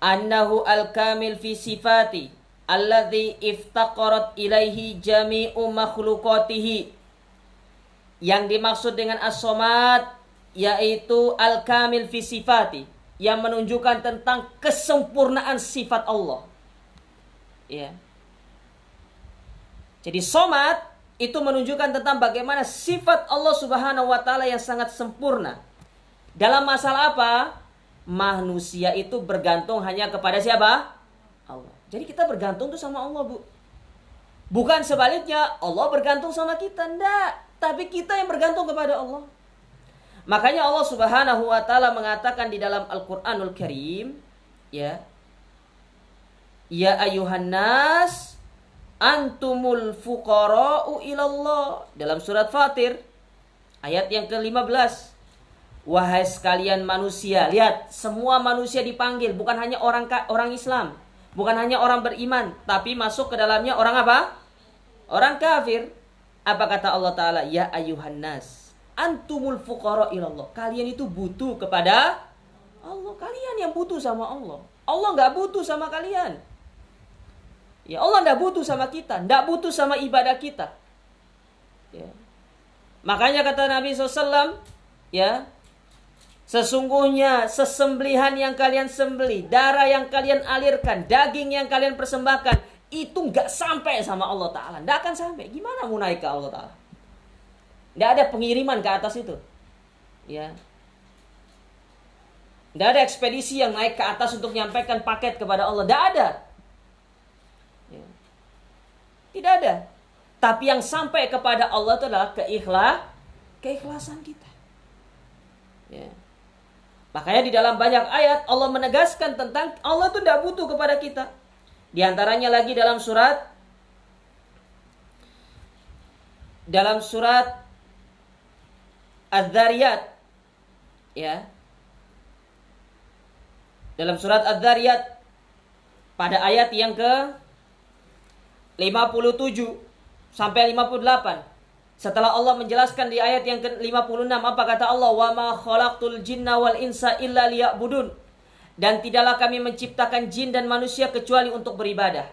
Annahu al-kamil fi sifati alladhi iftaqarat ilaihi jami'u makhluqatihi. Yang dimaksud dengan as-somad yaitu al-kamil fi sifati, yang menunjukkan tentang kesempurnaan sifat Allah. Ya. Jadi somat itu menunjukkan tentang bagaimana sifat Allah Subhanahu wa taala yang sangat sempurna. Dalam masalah apa? Manusia itu bergantung hanya kepada siapa? Allah. Jadi kita bergantung tuh sama Allah, Bu. Bukan sebaliknya, Allah bergantung sama kita. Enggak, tapi kita yang bergantung kepada Allah. Makanya Allah Subhanahu wa taala mengatakan di dalam Al-Qur'anul Karim, ya. Ya ayuhan nas antumul fuqara'u ilallah. Dalam surat Fatir ayat yang ke-15. Wahai sekalian manusia, lihat, semua manusia dipanggil, bukan hanya orang Islam, bukan hanya orang beriman, tapi masuk ke dalamnya orang apa? Orang kafir. Apa kata Allah Ta'ala? Ya ayuhan nas antumul fuqara ilallah. Kalian itu butuh kepada Allah. Kalian yang butuh sama Allah. Allah gak butuh sama kalian. Ya, Allah gak butuh sama kita, gak butuh sama ibadah kita. Ya. Makanya kata Nabi SAW, ya, sesungguhnya sesembelihan yang kalian sembelih, darah yang kalian alirkan, daging yang kalian persembahkan, itu gak sampai sama Allah Ta'ala. Gak akan sampai. Gimana mau naik ke Allah Ta'ala? Gak ada pengiriman ke atas itu. Ya. Gak ada ekspedisi yang naik ke atas untuk menyampaikan paket kepada Allah. Gak ada. Ya. Tidak ada. Tapi yang sampai kepada Allah itu adalah keikhlasan kita. Ya. Makanya di dalam banyak ayat Allah menegaskan tentang Allah itu tidak butuh kepada kita. Di antaranya lagi dalam surat Az-Zariyat, ya. Dalam surat Az-Zariyat pada ayat yang ke 57 sampai 58. Setelah Allah menjelaskan di ayat yang ke-56, apa kata Allah? Wa ma khalaqtul jinna wal insa illa liya'budun. Dan tidaklah kami menciptakan jin dan manusia kecuali untuk beribadah.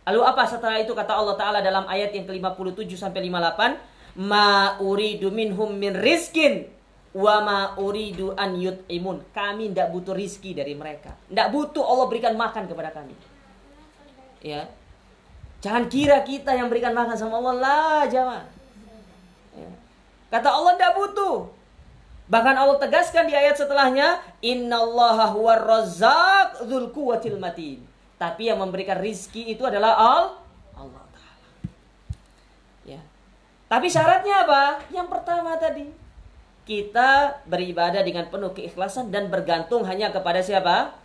Lalu apa setelah itu kata Allah Ta'ala dalam ayat yang ke-57 sampai 58? Ma uridu minhum min rizkin wa ma uridu an yut'imun. Kami tidak butuh rizki dari mereka. Tidak butuh Allah berikan makan kepada kami. Ya. Jangan kira kita yang berikan makan sama Allah lah, jangan. Ya. Kata Allah tidak butuh. Bahkan Allah tegaskan di ayat setelahnya, innallaha huwar razzaq dzul quwwatil matin. Tapi yang memberikan rizki itu adalah Allah Ta'ala. Ya. Tapi syaratnya apa? Yang pertama tadi, kita beribadah dengan penuh keikhlasan dan bergantung hanya kepada siapa?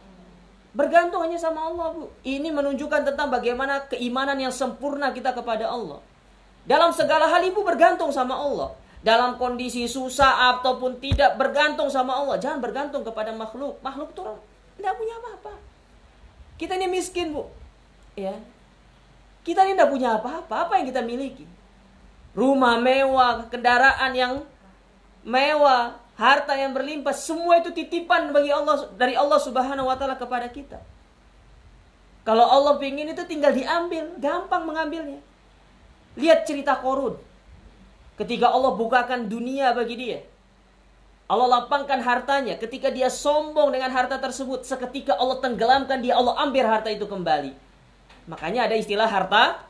Bergantung hanya sama Allah, Bu. Ini menunjukkan tentang bagaimana keimanan yang sempurna kita kepada Allah. Dalam segala hal ibu bergantung sama Allah. Dalam kondisi susah ataupun tidak, bergantung sama Allah. Jangan bergantung kepada makhluk. Makhluk itu tidak punya apa-apa. Kita ini miskin, Bu. Ya. Kita ini tidak punya apa-apa. Apa yang kita miliki? Rumah mewah, kendaraan yang mewah, harta yang berlimpah, semua itu titipan bagi Allah, dari Allah Subhanahu wa taala kepada kita. Kalau Allah ingin itu tinggal diambil, gampang mengambilnya. Lihat cerita Qarun. Ketika Allah bukakan dunia bagi dia, Allah lapangkan hartanya. Ketika dia sombong dengan harta tersebut, seketika Allah tenggelamkan dia, Allah ambil harta itu kembali. Makanya ada istilah harta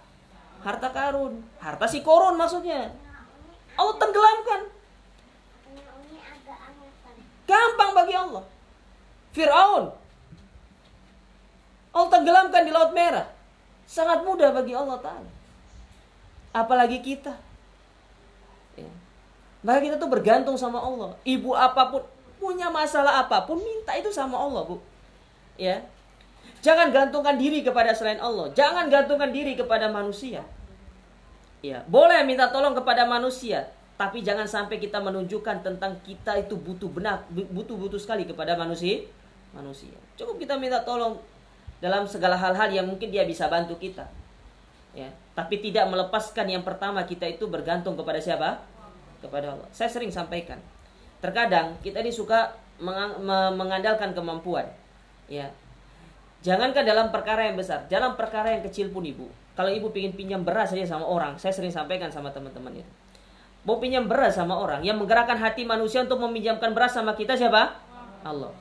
karun. Harta si Qarun maksudnya. Allah tenggelamkan. Gampang bagi Allah. Fir'aun Allah tenggelamkan di Laut Merah. Sangat mudah bagi Allah Ta'ala. Apalagi kita. Ya. Maka kita tuh bergantung sama Allah. Ibu apapun, punya masalah apapun, minta itu sama Allah, Bu. Ya. Jangan gantungkan diri kepada selain Allah. Jangan gantungkan diri kepada manusia. Ya. Boleh minta tolong kepada manusia, tapi jangan sampai kita menunjukkan tentang kita itu butuh sekali kepada manusia. Cukup kita minta tolong dalam segala hal-hal yang mungkin dia bisa bantu kita. Ya, tapi tidak melepaskan yang pertama, kita itu bergantung kepada siapa? Kepada Allah. Saya sering sampaikan. Terkadang kita ini suka mengandalkan kemampuan. Ya. Jangankan dalam perkara yang besar, dalam perkara yang kecil pun ibu. Kalau ibu ingin pinjam beras saja sama orang, saya sering sampaikan sama teman-teman itu. Mau pinjam beras sama orang, yang menggerakkan hati manusia untuk meminjamkan beras sama kita siapa? Allah.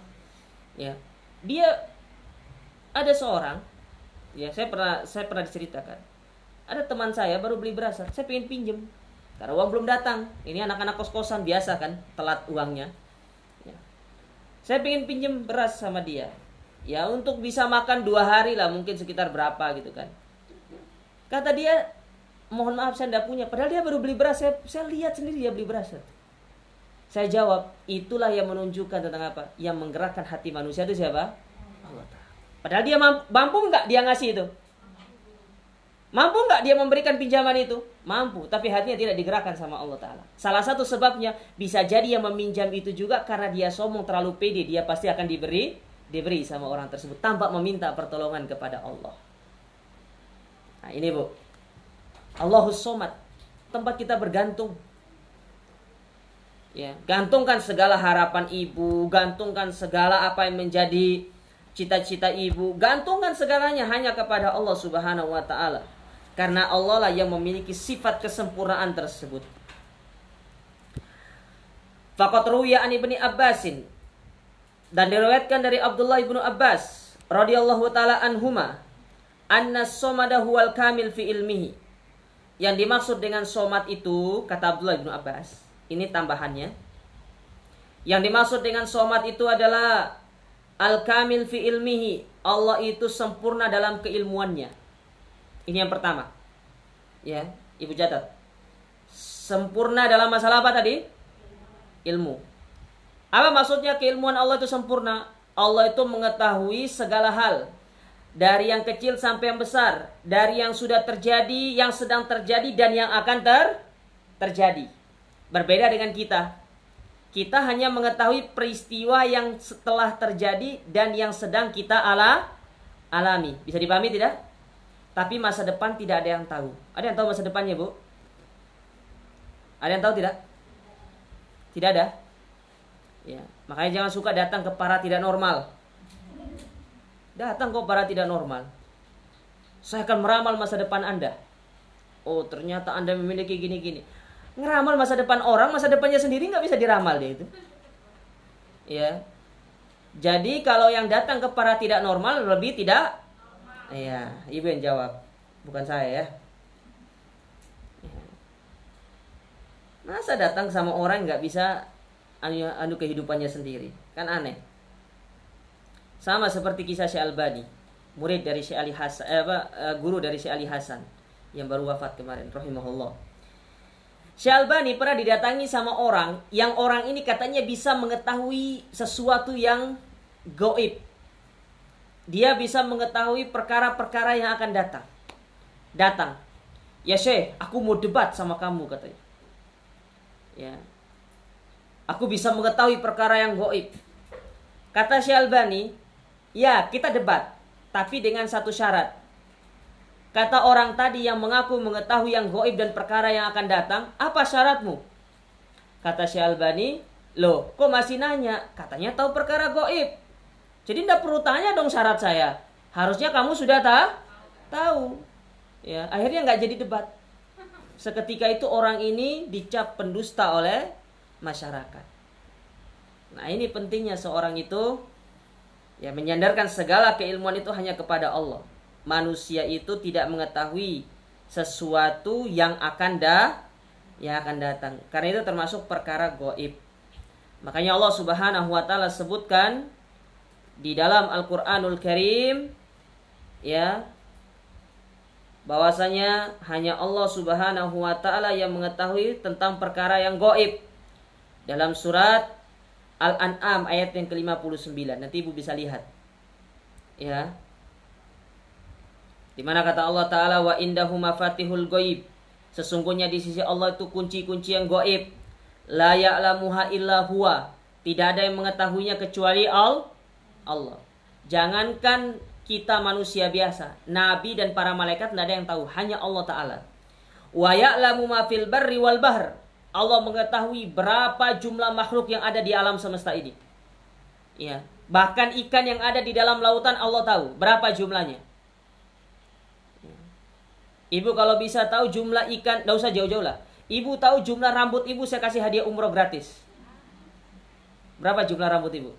Ya. Dia ada seorang Ya, saya pernah diceritakan. Ada teman saya baru beli beras, saya pengen pinjem. Karena uang belum datang. Ini anak-anak kos-kosan biasa kan, telat uangnya. Ya. Saya pengen pinjem beras sama dia. Ya, untuk bisa makan 2 hari lah, mungkin sekitar berapa gitu kan. Kata dia, mohon maaf saya tidak punya. Padahal dia baru beli beras, saya lihat sendiri dia beli beras. Saya jawab, itulah yang menunjukkan tentang apa? Yang menggerakkan hati manusia itu siapa? Allah Ta'ala. Padahal dia mampu nggak dia ngasih itu? Mampu nggak dia memberikan pinjaman itu? Mampu, tapi hatinya tidak digerakkan sama Allah Ta'ala. Salah satu sebabnya, bisa jadi yang meminjam itu juga karena dia sombong terlalu pede, dia pasti akan diberi sama orang tersebut tanpa meminta pertolongan kepada Allah. Nah ini Bu, Allahus Somad, tempat kita bergantung. Ya, gantungkan segala harapan ibu, gantungkan segala apa yang menjadi cita-cita ibu, gantungkan segalanya hanya kepada Allah Subhanahu wa Ta'ala. Karena Allah lah yang memiliki sifat kesempurnaan tersebut. Faqad ruwiya an Ibni Abbasin, dan diriwayatkan dari Abdullah ibnu Abbas radhiyallahu taala anhuma, anna somada huwal kamil fi ilmihi. Yang dimaksud dengan somat itu, kata Abdullah ibnu Abbas, ini tambahannya. Yang dimaksud dengan somat itu adalah al-kamil fi ilmihi. Allah itu sempurna dalam keilmuannya. Ini yang pertama. Ya, Ibu catat. Sempurna dalam masalah apa tadi? Ilmu. Apa maksudnya keilmuan Allah itu sempurna? Allah itu mengetahui segala hal. Dari yang kecil sampai yang besar. Dari yang sudah terjadi, yang sedang terjadi, dan yang akan terjadi. Berbeda dengan kita. Kita hanya mengetahui peristiwa yang setelah terjadi dan yang sedang kita alami. Bisa dipahami tidak? Tapi masa depan tidak ada yang tahu. Ada yang tahu masa depannya, Bu? Ada yang tahu tidak? Tidak ada. Ya, makanya jangan suka datang ke para tidak normal. Datang kok para tidak normal. Saya akan meramal masa depan Anda. Oh, ternyata Anda memiliki gini-gini. Ngeramal masa depan orang, masa depannya sendiri nggak bisa diramal dia itu. Ya. Jadi kalau yang datang ke para tidak normal lebih tidak. Iya, Ibu yang jawab, bukan saya ya. Masa datang sama orang nggak bisa anu kehidupannya sendiri, kan aneh. Sama seperti kisah Syekh Albani, murid dari Syekh Ali Hasan, guru dari Syekh Ali Hasan yang baru wafat kemarin, rahimahullah. Syekh Albani pernah didatangi sama orang yang orang ini katanya bisa mengetahui sesuatu yang gaib. Dia bisa mengetahui perkara-perkara yang akan datang. Ya Syekh, aku mau debat sama kamu katanya. Ya. Aku bisa mengetahui perkara yang gaib. Kata Syekh Albani, ya kita debat, tapi dengan satu syarat. Kata orang tadi yang mengaku mengetahui yang gaib dan perkara yang akan datang, apa syaratmu? Kata Syekh Albani, loh kok masih nanya? Katanya tahu perkara gaib. Jadi tidak perlu tanya dong syarat saya. Harusnya kamu sudah tahu. Ya, akhirnya nggak jadi debat. Seketika itu orang ini dicap pendusta oleh masyarakat. Nah ini pentingnya seorang itu ya menyandarkan segala keilmuan itu hanya kepada Allah. Manusia itu tidak mengetahui sesuatu yang akan datang. Karena itu termasuk perkara gaib. Makanya Allah Subhanahu wa Ta'ala sebutkan di dalam Al-Qur'anul Karim ya bahwasanya hanya Allah Subhanahu wa Ta'ala yang mengetahui tentang perkara yang gaib. Dalam surat Al-An'am ayat yang ke-59. Nanti Ibu bisa lihat. Ya. Di mana kata Allah Ta'ala, wa indahu mafatihul ghaib. Sesungguhnya di sisi Allah itu kunci-kunci yang gaib. La ya'lamuha illa huwa. Tidak ada yang mengetahuinya kecuali Allah. Jangankan kita manusia biasa, nabi dan para malaikat tidak ada yang tahu, hanya Allah Ta'ala. Wa ya'lamu ma fil barri wal bahr. Allah mengetahui berapa jumlah makhluk yang ada di alam semesta ini. Ya, bahkan ikan yang ada di dalam lautan Allah tahu berapa jumlahnya. Ibu kalau bisa tahu jumlah ikan, tidak usah jauh-jauh lah. Ibu tahu jumlah rambut ibu, saya kasih hadiah umroh gratis. Berapa jumlah rambut ibu?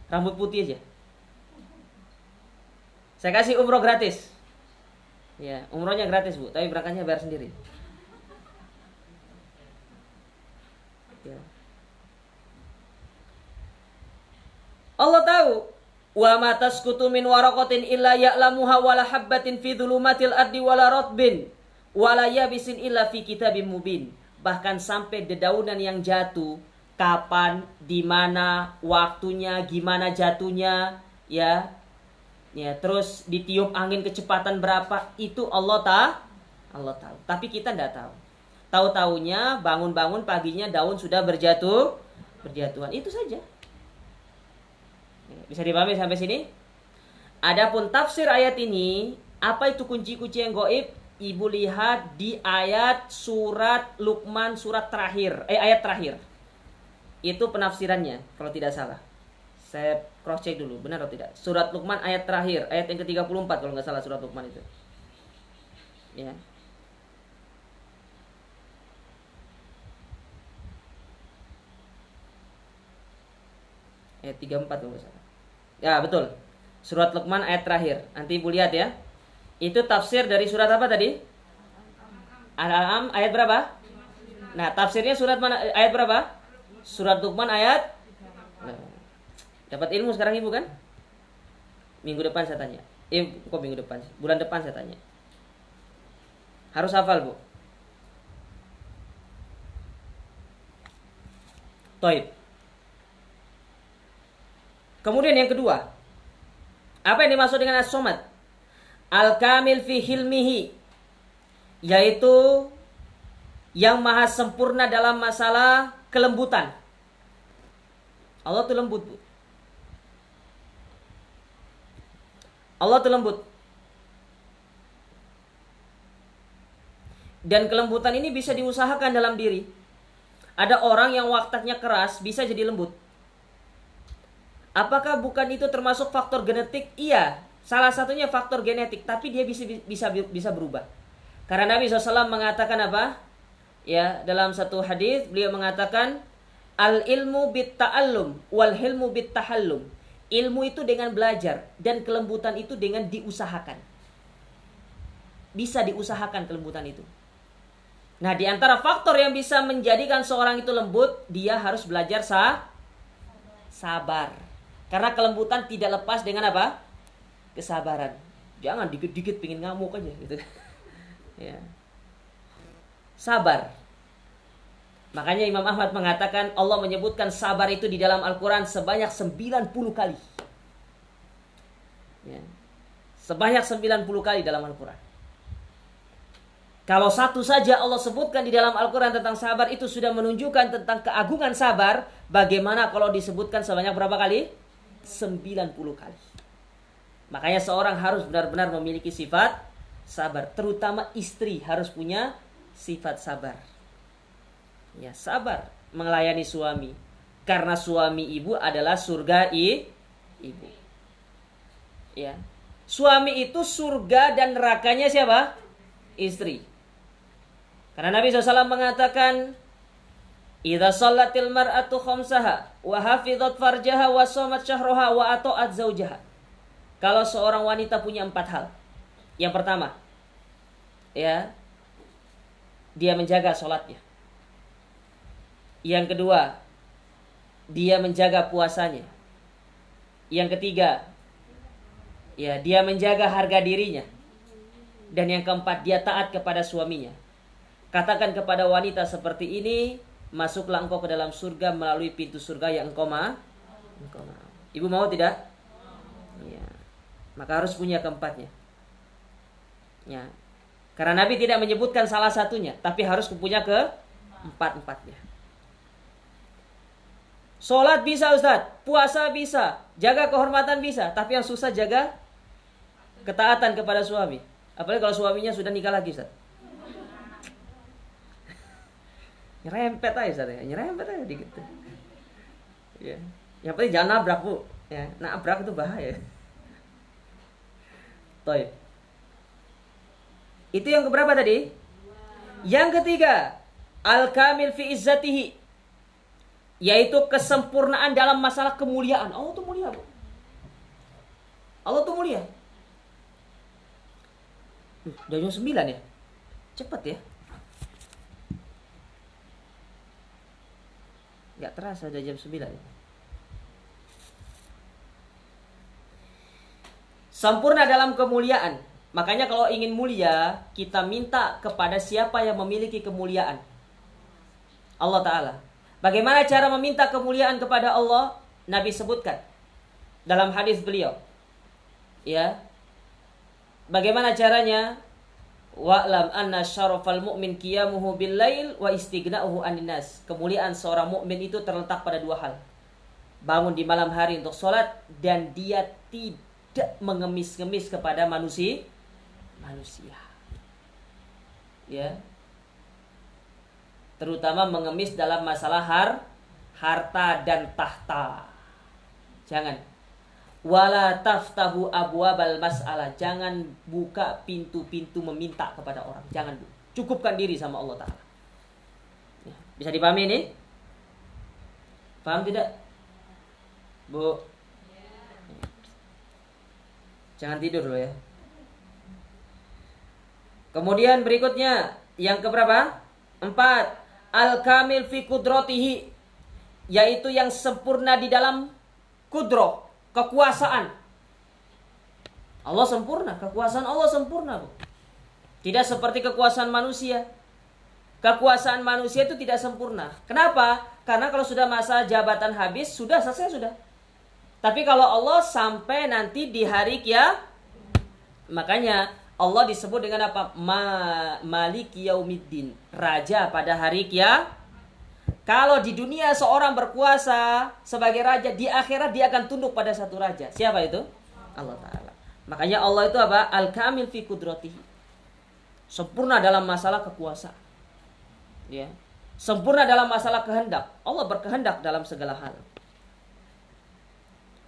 Rambut putih aja. Saya kasih umroh gratis. Ya, umrohnya gratis, Bu, tapi berangkatnya bayar sendiri. Ya. Allah tahu, wa ma tasqutu min waraqatin illa ya'lamuha wala habbatin fi dhulumatil ardi wala ratbin wala yabisin illa fi kitabim mubin. Bahkan sampai dedaunan yang jatuh, kapan, di mana, waktunya, gimana jatuhnya, ya. Ya, terus ditiup angin kecepatan berapa, itu Allah tahu. Tapi kita tidak tahu. Tahu-taunya bangun-bangun paginya daun sudah berjatuhan. Itu saja. Bisa dipahami sampai sini? Adapun tafsir ayat ini, apa itu kunci-kunci yang gaib? Ibu lihat di ayat surat Luqman ayat terakhir. Itu penafsirannya kalau tidak salah. Saya cross check dulu, benar atau tidak? Surat Luqman ayat terakhir, ayat yang ke-34 kalau nggak salah surat Luqman itu. Ya. Ayat 34 kalau nggak salah. Ya, betul. Surat Luqman ayat terakhir. Nanti Ibu lihat ya. Itu tafsir dari surat apa tadi? Al-An'am ayat berapa? Nah, tafsirnya surat mana? Ayat berapa? Surat Luqman ayat. Dapat ilmu sekarang Ibu kan? Minggu depan saya tanya. Kok minggu depan? Bulan depan saya tanya. Harus hafal, Bu. Taib. Kemudian yang kedua, apa yang dimaksud dengan as-somad? Al-kamil fi hilmihi, yaitu yang maha sempurna dalam masalah kelembutan. Allah itu lembut, Bu. Allah itu lembut. Dan kelembutan ini bisa diusahakan dalam diri. Ada orang yang wataknya keras bisa jadi lembut. Apakah bukan itu termasuk faktor genetik? Iya, salah satunya faktor genetik, tapi dia bisa berubah. Karena Nabi SAW mengatakan apa? Ya, dalam satu hadis beliau mengatakan al ilmu bit ta'allum wal hilmu bit tahallum. Ilmu itu dengan belajar dan kelembutan itu dengan diusahakan. Bisa diusahakan kelembutan itu. Nah, di antara faktor yang bisa menjadikan seorang itu lembut, dia harus belajar sabar. Karena kelembutan tidak lepas dengan apa? Kesabaran. Jangan dikit-dikit pingin ngamuk aja gitu. Ya. Sabar. Makanya Imam Ahmad mengatakan Allah menyebutkan sabar itu di dalam Al-Quran sebanyak 90 kali. Ya. Sebanyak 90 kali dalam Al-Quran. Kalau satu saja Allah sebutkan di dalam Al-Quran tentang sabar, itu sudah menunjukkan tentang keagungan sabar. Bagaimana kalau disebutkan sebanyak berapa kali? 90 kali. Makanya seorang harus benar-benar memiliki sifat sabar. Terutama istri harus punya sifat sabar. Ya, sabar melayani suami. Karena suami ibu adalah surga ibu. Ya. Suami itu surga dan nerakanya siapa? Istri. Karena Nabi SAW mengatakan, idza shallatil mar'atu khamsaha wa hafizat farjaha wa shamat syahraha wa ata'at zaujaha. Kalau seorang wanita punya 4 hal. Yang pertama, ya, dia menjaga sholatnya. Yang kedua, dia menjaga puasanya. Yang ketiga, ya, dia menjaga harga dirinya. Dan yang keempat, dia taat kepada suaminya. Katakan kepada wanita seperti ini, masuklah engkau ke dalam surga melalui pintu surga yang engkau mau. Ibu mau tidak? Ya. Maka harus punya keempatnya. Ya. Karena Nabi tidak menyebutkan salah satunya, tapi harus punya keempat-empatnya. Sholat bisa, Ustaz, puasa bisa, jaga kehormatan bisa, tapi yang susah jaga ketaatan kepada suami. Apalagi kalau suaminya sudah nikah lagi, Ustaz. Nyerempet aja, Ustaz, ya. Nyerempet aja dikit. Ya. Yang penting jangan nabrak, Bu. Ya, nabrak itu bahaya. Toib. Itu yang keberapa tadi? Yang ketiga, al-kamil fi izzatihi, yaitu kesempurnaan dalam masalah kemuliaan. Allah itu mulia, Bu. Allah itu mulia. Udah jam 9 ya? Cepet ya? Gak terasa udah jam 9 ya? Sempurna dalam kemuliaan. Makanya kalau ingin mulia, kita minta kepada siapa yang memiliki kemuliaan. Allah Ta'ala. Bagaimana cara meminta kemuliaan kepada Allah? Nabi sebutkan dalam hadis beliau. Ya. Bagaimana caranya? Wa'lam anna syarafal mu'min qiyamuhu bil lail wa istighna'uhu 'anil nas. Kemuliaan seorang mukmin itu terletak pada dua hal. Bangun di malam hari untuk sholat dan dia tidak mengemis-ngemis kepada manusia. Ya. Terutama mengemis dalam masalah harta dan tahta. Jangan. Wala taftahu abwabal mas'alah. Jangan buka pintu-pintu meminta kepada orang. Jangan. Cukupkan diri sama Allah Ta'ala. Ya. Bisa dipahami ini? Paham tidak? Bu? Jangan tidur loh ya. Kemudian berikutnya. Yang keberapa? 4. Al-kamil fi kudratihi. Yaitu yang sempurna di dalam kudroh. Kekuasaan. Allah sempurna. Kekuasaan Allah sempurna. Bu. Tidak seperti kekuasaan manusia. Kekuasaan manusia itu tidak sempurna. Kenapa? Karena kalau sudah masa jabatan habis, sudah selesai sudah. Tapi kalau Allah sampai nanti di hari kiamat, makanya Allah disebut dengan apa? Maliki yaumiddin. Raja pada hari kiamat. Kalau di dunia seorang berkuasa sebagai raja, di akhirat dia akan tunduk pada satu raja. Siapa itu? Allah Ta'ala. Makanya Allah itu apa? Al-kamil fi kudratihi. Sempurna dalam masalah kekuasaan. Ya. Sempurna dalam masalah kehendak. Allah berkehendak dalam segala hal.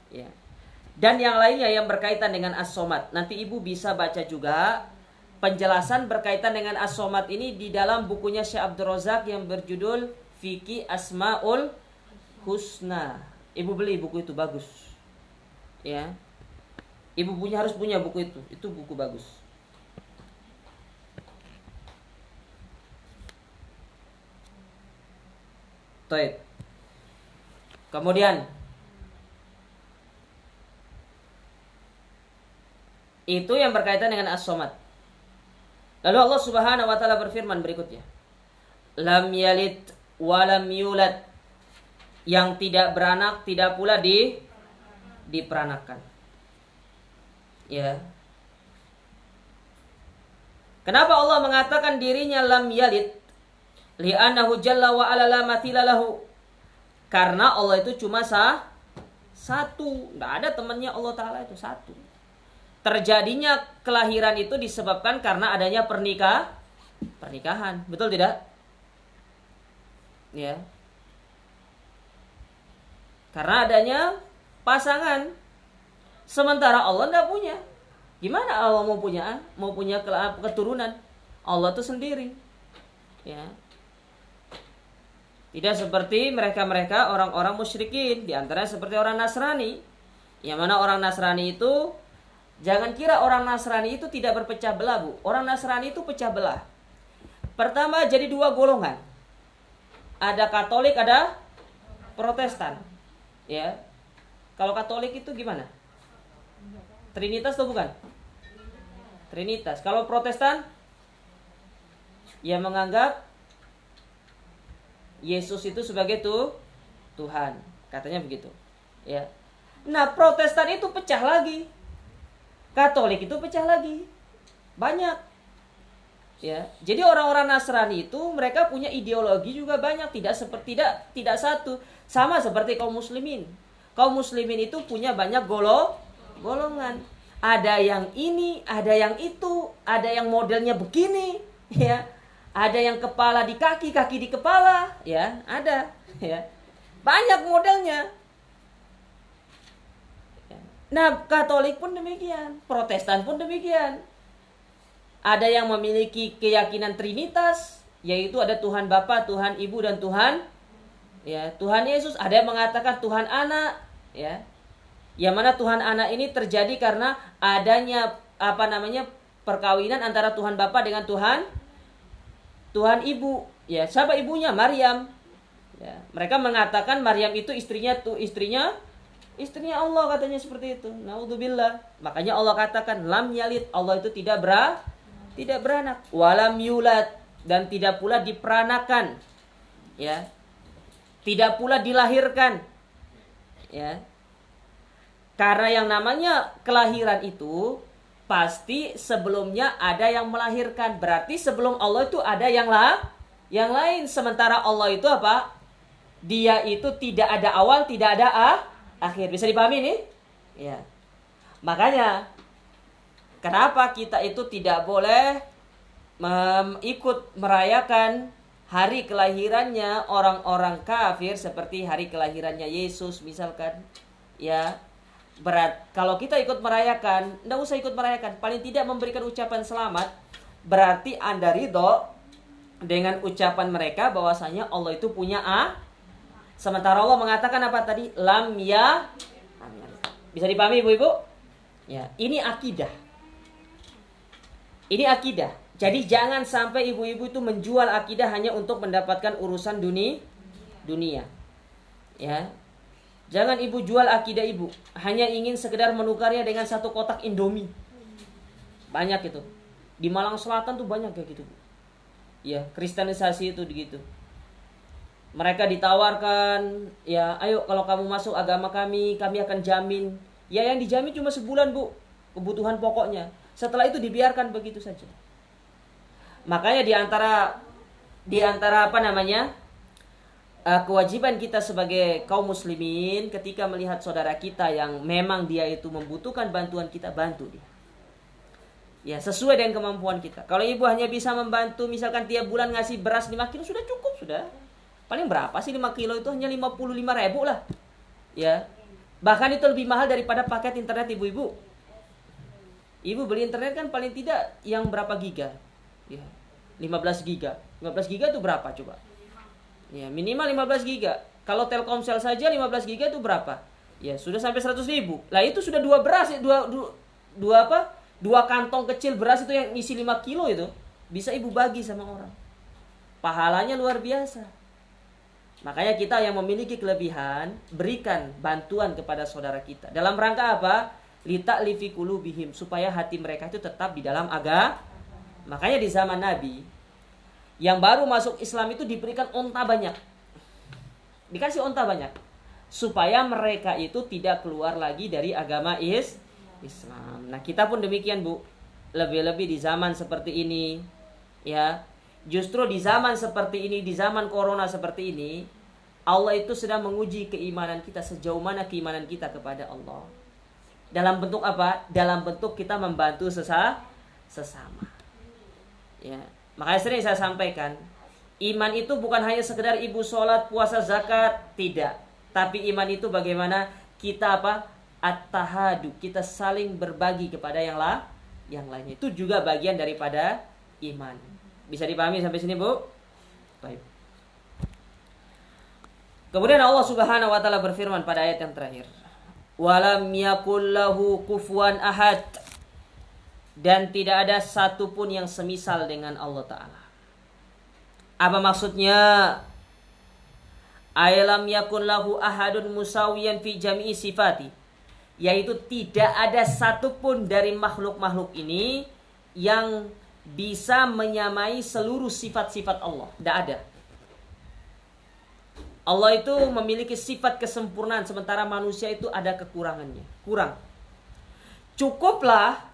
Ya. Dan yang lainnya yang berkaitan dengan As-Somad. Nanti ibu bisa baca juga penjelasan berkaitan dengan As-Somad ini di dalam bukunya Syekh Abdul Razak yang berjudul Fikih Asmaul Husna. Ibu beli buku itu, bagus. Ya. Ibu harus punya buku itu. Itu buku bagus. Baik. Kemudian itu yang berkaitan dengan As-Somad. Lalu Allah Subhanahu wa taala berfirman berikutnya. Lam yalid walam yulad. Yang tidak beranak, tidak pula diperanakan. Ya. Kenapa Allah mengatakan dirinya lam yalid? Li'annahu jalla wa ala la mathila lahu. Karena Allah itu cuma satu. Tidak ada temannya Allah Ta'ala itu satu. Terjadinya kelahiran itu disebabkan karena adanya pernikahan. Betul tidak? Ya. Karena adanya pasangan. Sementara Allah tidak punya. Gimana Allah mau punya keturunan? Allah itu sendiri. Ya. Tidak seperti mereka-mereka orang-orang musyrikin, di antaranya seperti orang Nasrani. Yang mana orang Nasrani itu, jangan kira orang Nasrani itu tidak berpecah belah, Bu. Orang Nasrani itu pecah belah. Pertama jadi dua golongan. Ada Katolik, ada Protestan. Ya. Kalau Katolik itu gimana? Trinitas atau bukan? Trinitas. Kalau Protestan, ya menganggap Yesus itu sebagai Tuhan. Katanya begitu. Ya. Nah, Protestan itu pecah lagi. Katolik itu pecah lagi. Banyak. Ya. Jadi orang-orang Nasrani itu mereka punya ideologi juga banyak, tidak satu. Sama seperti kaum muslimin. Kaum muslimin itu punya banyak golongan. Ada yang ini, ada yang itu, ada yang modelnya begini, ya. Ada yang kepala di kaki, kaki di kepala, ya, ada, ya. Banyak modelnya. Nah, Katolik pun demikian, Protestan pun demikian. Ada yang memiliki keyakinan Trinitas, yaitu ada Tuhan Bapa, Tuhan Ibu, dan Tuhan Yesus. Ada yang mengatakan Tuhan Anak, ya. Yang mana Tuhan Anak ini terjadi karena adanya perkawinan antara Tuhan Bapa dengan Tuhan Ibu. Ya, siapa ibunya? Maryam. Ya, mereka mengatakan Maryam itu istrinya Allah, katanya seperti itu. Naudzubillah. Makanya Allah katakan lam yalid, Allah itu tidak beranak. Walam yulad, dan tidak pula diperanakan. Ya. Tidak pula dilahirkan. Ya. Karena yang namanya kelahiran itu pasti sebelumnya ada yang melahirkan. Berarti sebelum Allah itu ada yang lain. Sementara Allah itu apa? Dia itu tidak ada awal, tidak ada akhir. Bisa dipahami nih? Ya. Makanya kenapa kita itu tidak boleh ikut merayakan hari kelahirannya orang-orang kafir seperti hari kelahirannya Yesus misalkan. Ya. Kalau kita ikut merayakan, enggak usah ikut merayakan, paling tidak memberikan ucapan selamat. Berarti Anda ridho dengan ucapan mereka bahwasanya Allah itu punya sementara Allah mengatakan apa tadi? Lam ya. Bisa dipahami ibu-ibu? Ya, ini akidah. Ini akidah. Jadi jangan sampai ibu-ibu itu menjual akidah hanya untuk mendapatkan urusan dunia. Ya. Jangan ibu jual akidah ibu hanya ingin sekedar menukarnya dengan satu kotak Indomie. Banyak itu. Di Malang Selatan tuh banyak kayak gitu, Bu. Ya, kristenisasi itu begitu. Mereka ditawarkan, ya, ayo kalau kamu masuk agama kami akan jamin. Ya, yang dijamin cuma sebulan, Bu, kebutuhan pokoknya. Setelah itu dibiarkan begitu saja. Makanya di antara apa namanya? Kewajiban kita sebagai kaum muslimin ketika melihat saudara kita yang memang dia itu membutuhkan bantuan, kita bantu dia. Ya, sesuai dengan kemampuan kita. Kalau ibu hanya bisa membantu misalkan tiap bulan ngasih beras 5 kilo sudah cukup, sudah. Paling berapa sih 5 kilo itu? Hanya 55.000 lah. Ya. Bahkan itu lebih mahal daripada paket internet ibu-ibu. Ibu beli internet kan paling tidak yang berapa giga? Ya. 15 giga. 15 giga itu berapa coba? Ya, minimal 15 giga. Kalau Telkomsel saja 15 giga itu berapa? Ya, sudah sampai 100.000. Lah itu sudah dua beras, dua kantong kecil beras itu yang isi 5 kilo itu. Bisa ibu bagi sama orang. Pahalanya luar biasa. Makanya kita yang memiliki kelebihan, berikan bantuan kepada saudara kita. Dalam rangka apa? Lita'lifi qulubihim, supaya hati mereka itu tetap di dalam agama. Makanya di zaman Nabi yang baru masuk Islam itu diberikan onta banyak. Dikasih onta banyak. Supaya mereka itu tidak keluar lagi dari agama Islam. Nah, kita pun demikian, Bu. Lebih-lebih di zaman seperti ini. Ya. Justru di zaman seperti ini, di zaman corona seperti ini, Allah itu sedang menguji keimanan kita, sejauh mana keimanan kita kepada Allah. Dalam bentuk apa? Dalam bentuk kita membantu sesama. Ya. Makanya sering saya sampaikan, iman itu bukan hanya sekedar ibu sholat, puasa, zakat, tidak. Tapi iman itu bagaimana kita apa? At-tahadu, kita saling berbagi kepada yang lainnya. Itu juga bagian daripada iman. Bisa dipahami sampai sini, Bu? Baik. Kemudian Allah Subhanahu wa taala berfirman pada ayat yang terakhir. Walam yakul lahu kufuwan ahad. Dan tidak ada satupun yang semisal dengan Allah Ta'ala. Apa maksudnya? Alam yakun lahu ahadun musawiyan fi jami'i sifati. Yaitu tidak ada satupun dari makhluk-makhluk ini yang bisa menyamai seluruh sifat-sifat Allah. Tidak ada. Allah itu memiliki sifat kesempurnaan, sementara manusia itu ada kekurangannya. Kurang. Cukuplah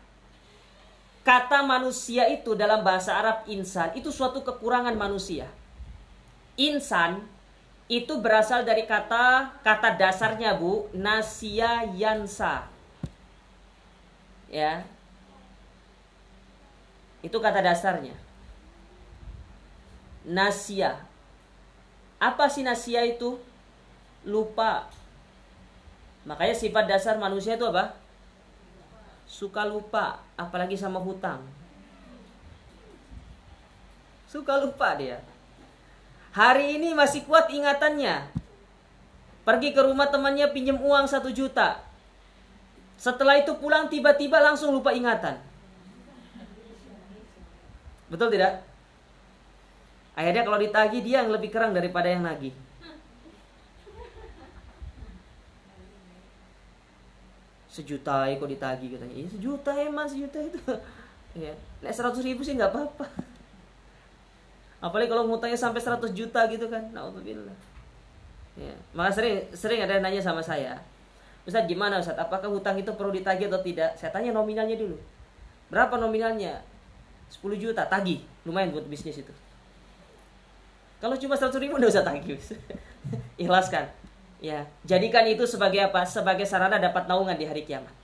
kata manusia itu dalam bahasa Arab insan itu suatu kekurangan manusia. Insan itu berasal dari kata dasarnya, Bu, nasya yansa. Ya. Itu kata dasarnya. Nasya. Apa sih nasya itu? Lupa. Makanya sifat dasar manusia itu apa? Suka lupa, apalagi sama hutang. Suka lupa dia. Hari ini masih kuat ingatannya. Pergi ke rumah temannya pinjam uang 1 juta. Setelah itu pulang tiba-tiba langsung lupa ingatan. Betul tidak? Akhirnya kalau ditagih dia yang lebih kerang daripada yang nagih. Sejuta kok ditagih katanya. Iya sejuta mas, sejuta itu. Ya, 100.000 sih nggak apa-apa. Apalagi kalau ngutangnya sampai 100 juta gitu kan. Na'udzubillah. Ya, maka sering ada yang nanya sama saya, Ustaz gimana Ustaz, apakah hutang itu perlu ditagih atau tidak? Saya tanya nominalnya dulu. Berapa nominalnya? 10 juta, tagih. Lumayan buat bisnis itu. Kalau cuma 100.000 enggak usah tagih. Ikhlaskan. Ya, jadikan itu sebagai apa? Sebagai sarana dapat naungan di hari kiamat.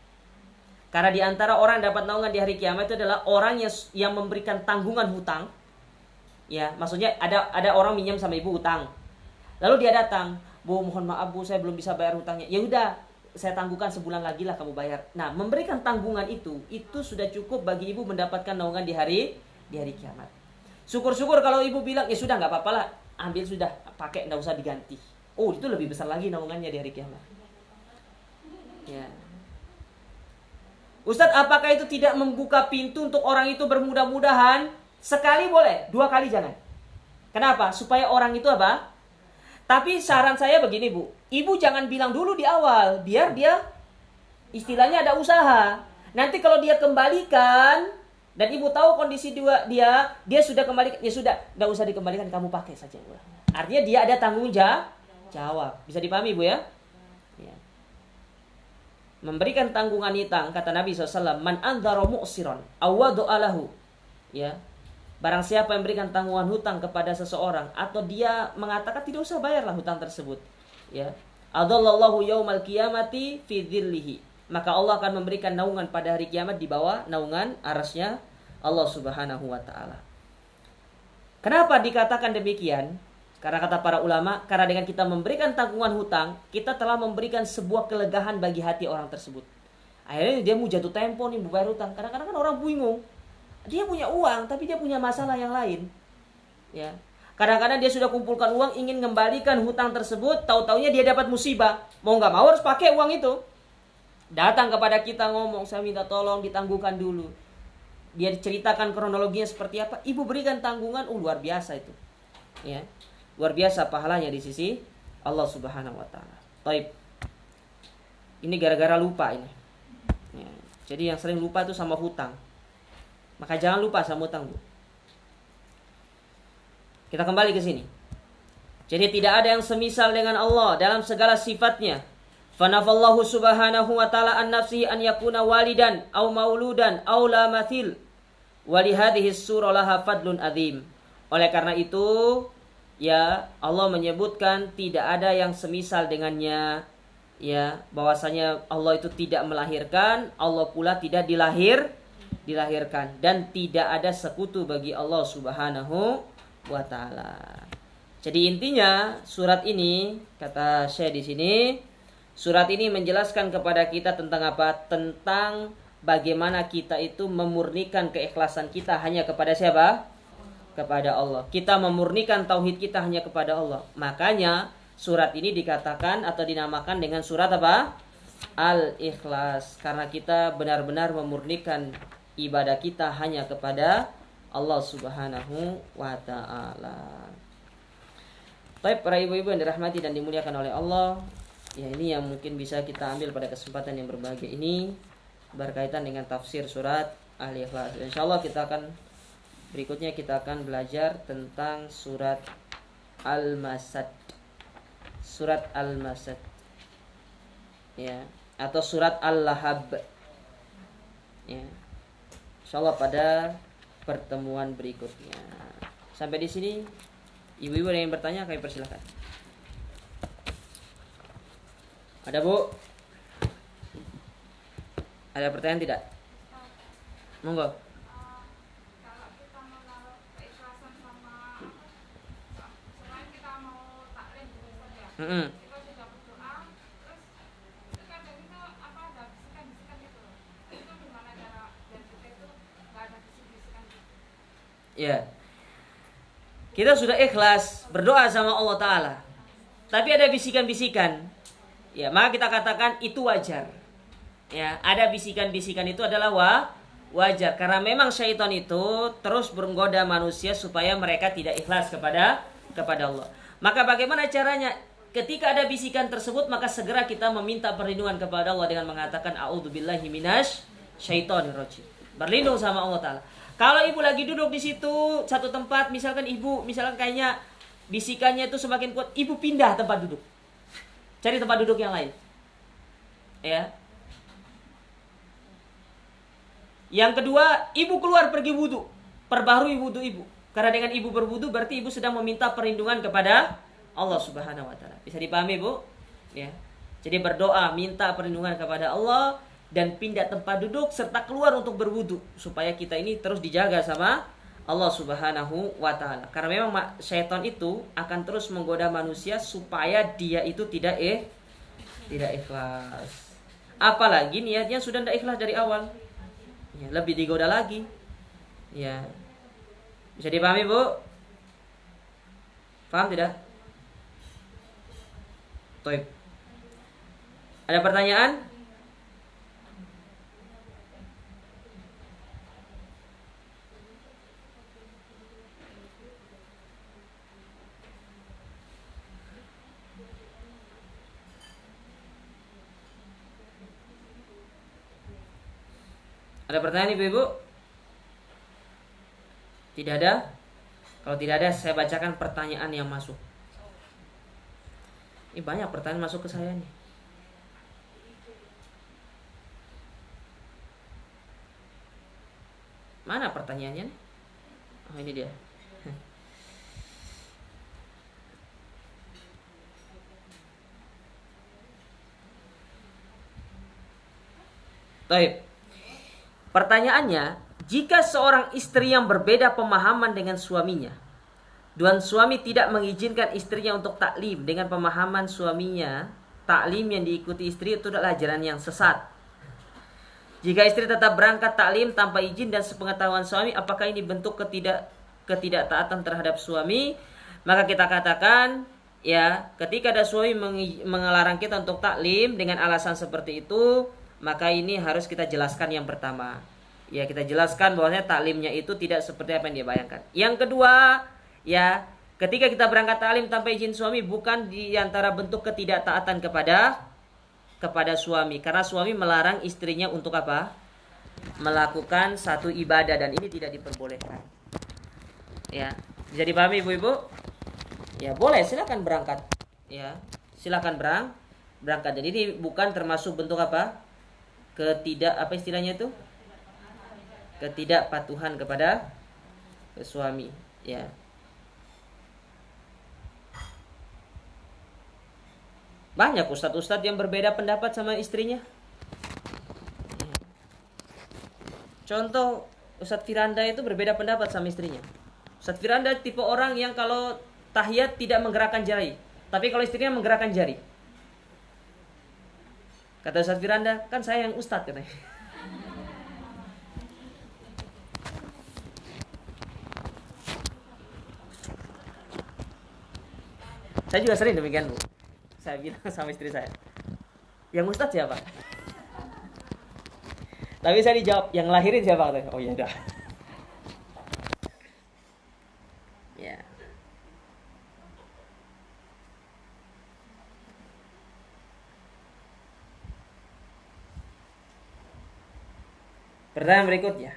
Karena di antara orang yang dapat naungan di hari kiamat itu adalah orang yang memberikan tanggungan hutang. Ya, maksudnya ada orang minjam sama ibu hutang. Lalu dia datang, Bu, mohon maaf Bu, saya belum bisa bayar hutangnya. Ya udah, saya tangguhkan sebulan lagi lah kamu bayar. Nah, memberikan tanggungan itu sudah cukup bagi ibu mendapatkan naungan di hari kiamat. Syukur-syukur kalau ibu bilang, ya sudah nggak apa-apa lah, ambil sudah, pakai nggak usah diganti. Oh, itu lebih besar lagi naungannya di hari kiamat. Ya. Ustadz, apakah itu tidak membuka pintu untuk orang itu bermudah-mudahan? Sekali boleh, 2 kali jangan. Kenapa? Supaya orang itu apa? Tapi saran saya begini Bu, ibu jangan bilang dulu di awal, biar dia istilahnya ada usaha. Nanti kalau dia kembalikan dan ibu tahu kondisi dia sudah kembali, ya sudah, enggak usah dikembalikan, kamu pakai saja. Artinya dia ada tanggung jawab. Bisa dipahami Bu ya? Ya. Memberikan tanggungan hutang, kata Nabi SAW, man andhara mu'siran awadu alahu. Ya. Barang siapa yang memberikan tanggungan hutang kepada seseorang atau dia mengatakan tidak usah bayarlah hutang tersebut, ya. Adallallahu yaumal qiyamati fi dhillihi. Maka Allah akan memberikan naungan pada hari kiamat di bawah naungan arasnya Allah Subhanahu wa taala. Kenapa dikatakan demikian? Karena kata para ulama, karena dengan kita memberikan tanggungan hutang, kita telah memberikan sebuah kelegahan bagi hati orang tersebut. Akhirnya dia mau jatuh tempo nih, mau bayar hutang. Kadang-kadang kan orang bingung. Dia punya uang, tapi dia punya masalah yang lain. Ya. Kadang-kadang dia sudah kumpulkan uang, ingin mengembalikan hutang tersebut, tahu-taunya dia dapat musibah. Mau nggak mau harus pakai uang itu. Datang kepada kita ngomong, saya minta tolong ditangguhkan dulu. Dia diceritakan kronologinya seperti apa. Ibu berikan tanggungan, luar biasa itu. Ya. Luar biasa pahalanya di sisi Allah Subhanahu wa taala. Taib. Ini gara-gara lupa ini. Ya. Jadi yang sering lupa itu sama hutang. Maka jangan lupa sama hutang, Bu. Kita kembali ke sini. Jadi tidak ada yang semisal dengan Allah dalam segala sifatnya. Fanafallahu subhanahu wa ta'ala an nafsihi an yakuna walidan au mauludan au la mathil. Wali hadhihi surah laha fadlun azim. Oleh karena itu, ya, Allah menyebutkan tidak ada yang semisal dengannya. Ya, bahwasanya Allah itu tidak melahirkan, Allah pula tidak dilahirkan, dan tidak ada sekutu bagi Allah Subhanahu wa taala. Jadi intinya surat ini, kata Syekh di sini, surat ini menjelaskan kepada kita tentang apa? Tentang bagaimana kita itu memurnikan keikhlasan kita hanya kepada siapa? Kepada Allah. Kita memurnikan tauhid kita hanya kepada Allah. Makanya surat ini dikatakan atau dinamakan dengan surat apa? Al-Ikhlas, karena kita benar-benar memurnikan ibadah kita hanya kepada Allah Subhanahu wa ta'ala. Baik, para ibu-ibu yang dirahmati dan dimuliakan oleh Allah, ya, ini yang mungkin bisa kita ambil pada kesempatan yang berbahagia ini berkaitan dengan tafsir surat Al-Ikhlas. Insyaallah berikutnya kita akan belajar tentang surat Al-Masad. Surat Al-Masad. Ya, atau surat Al-Lahab. Ya. Insyaallah pada pertemuan berikutnya. Sampai di sini, ibu-ibu yang bertanya kami persilakan. Ada Bu? Ada pertanyaan tidak? Monggo. Kalau kita mau naruh keikhlasan sama selain kita mau taklim gitu ya. Kita sudah berdoa, terus itu kadang itu apa ada bisikan-bisikan gitu. Itu gimana cara dan kita itu nggak ada bisikan-bisikan gitu. Ya. Kita sudah ikhlas berdoa sama Allah Ta'ala, tapi ada bisikan-bisikan, ya, maka kita katakan itu wajar. Ya, ada bisikan-bisikan itu adalah wajar karena memang syaitan itu terus menggoda manusia supaya mereka tidak ikhlas kepada Allah. Maka bagaimana caranya? Ketika ada bisikan tersebut maka segera kita meminta perlindungan kepada Allah dengan mengatakan a'udzubillahi minasy syaithanir rajim. Berlindung sama Allah Ta'ala. Kalau ibu lagi duduk di situ satu tempat, misalkan kayaknya bisikannya itu semakin kuat, ibu pindah tempat duduk. Cari tempat duduk yang lain. Ya. Yang kedua, ibu keluar pergi wudu. Perbaharui wudu ibu. Karena dengan ibu berwudu berarti ibu sedang meminta perlindungan kepada Allah Subhanahu wa taala. Bisa dipahami, Bu? Ya. Jadi berdoa minta perlindungan kepada Allah dan pindah tempat duduk serta keluar untuk berwudu supaya kita ini terus dijaga sama Allah Subhanahu wa taala. Karena memang syaitan itu akan terus menggoda manusia supaya dia itu tidak ikhlas. Apalagi niatnya sudah tidak ikhlas dari awal. Ya, lebih digoda lagi. Ya. Bisa dipahami, Bu? Paham tidak? Baik. Ada pertanyaan? Ada pertanyaan Ibu-ibu? Tidak ada? Kalau tidak ada, saya bacakan pertanyaan yang masuk. Ini banyak pertanyaan masuk ke saya nih. Mana pertanyaannya? Oh, ini dia. Baik. Pertanyaannya, jika seorang istri yang berbeda pemahaman dengan suaminya, dan suami tidak mengizinkan istrinya untuk taklim dengan pemahaman suaminya, taklim yang diikuti istri itu adalah ajaran yang sesat. Jika istri tetap berangkat taklim tanpa izin dan sepengetahuan suami, apakah ini bentuk ketidaktaatan terhadap suami? Maka kita katakan, ya, ketika ada suami mengelarang kita untuk taklim dengan alasan seperti itu, maka ini harus kita jelaskan yang pertama. Ya, kita jelaskan bahwasanya taklimnya itu tidak seperti apa yang dia bayangkan. Yang kedua, ya, ketika kita berangkat taklim tanpa izin suami bukan di antara bentuk ketidaktaatan kepada suami, karena suami melarang istrinya untuk apa? Melakukan satu ibadah dan ini tidak diperbolehkan. Ya, bisa dipahami Ibu-ibu? Ya, boleh, silakan berangkat. Ya, silakan berangkat. Jadi ini bukan termasuk bentuk apa? Ketidakpatuhan kepada suami, ya. Banyak ustadz-ustadz yang berbeda pendapat sama istrinya. Contoh, Ustadz Firanda itu berbeda pendapat sama istrinya. Ustadz Firanda tipe orang yang kalau tahiyat tidak menggerakkan jari, tapi kalau istrinya menggerakkan jari. Kata Ustadz Firanda, kan saya yang ustadz katanya. Saya juga sering demikian, Bu. Saya bilang sama istri saya, yang ustadz siapa? Tapi saya dijawab, yang lahirin siapa? Katanya. Oh ya udah. Ya. Pertanyaan berikutnya.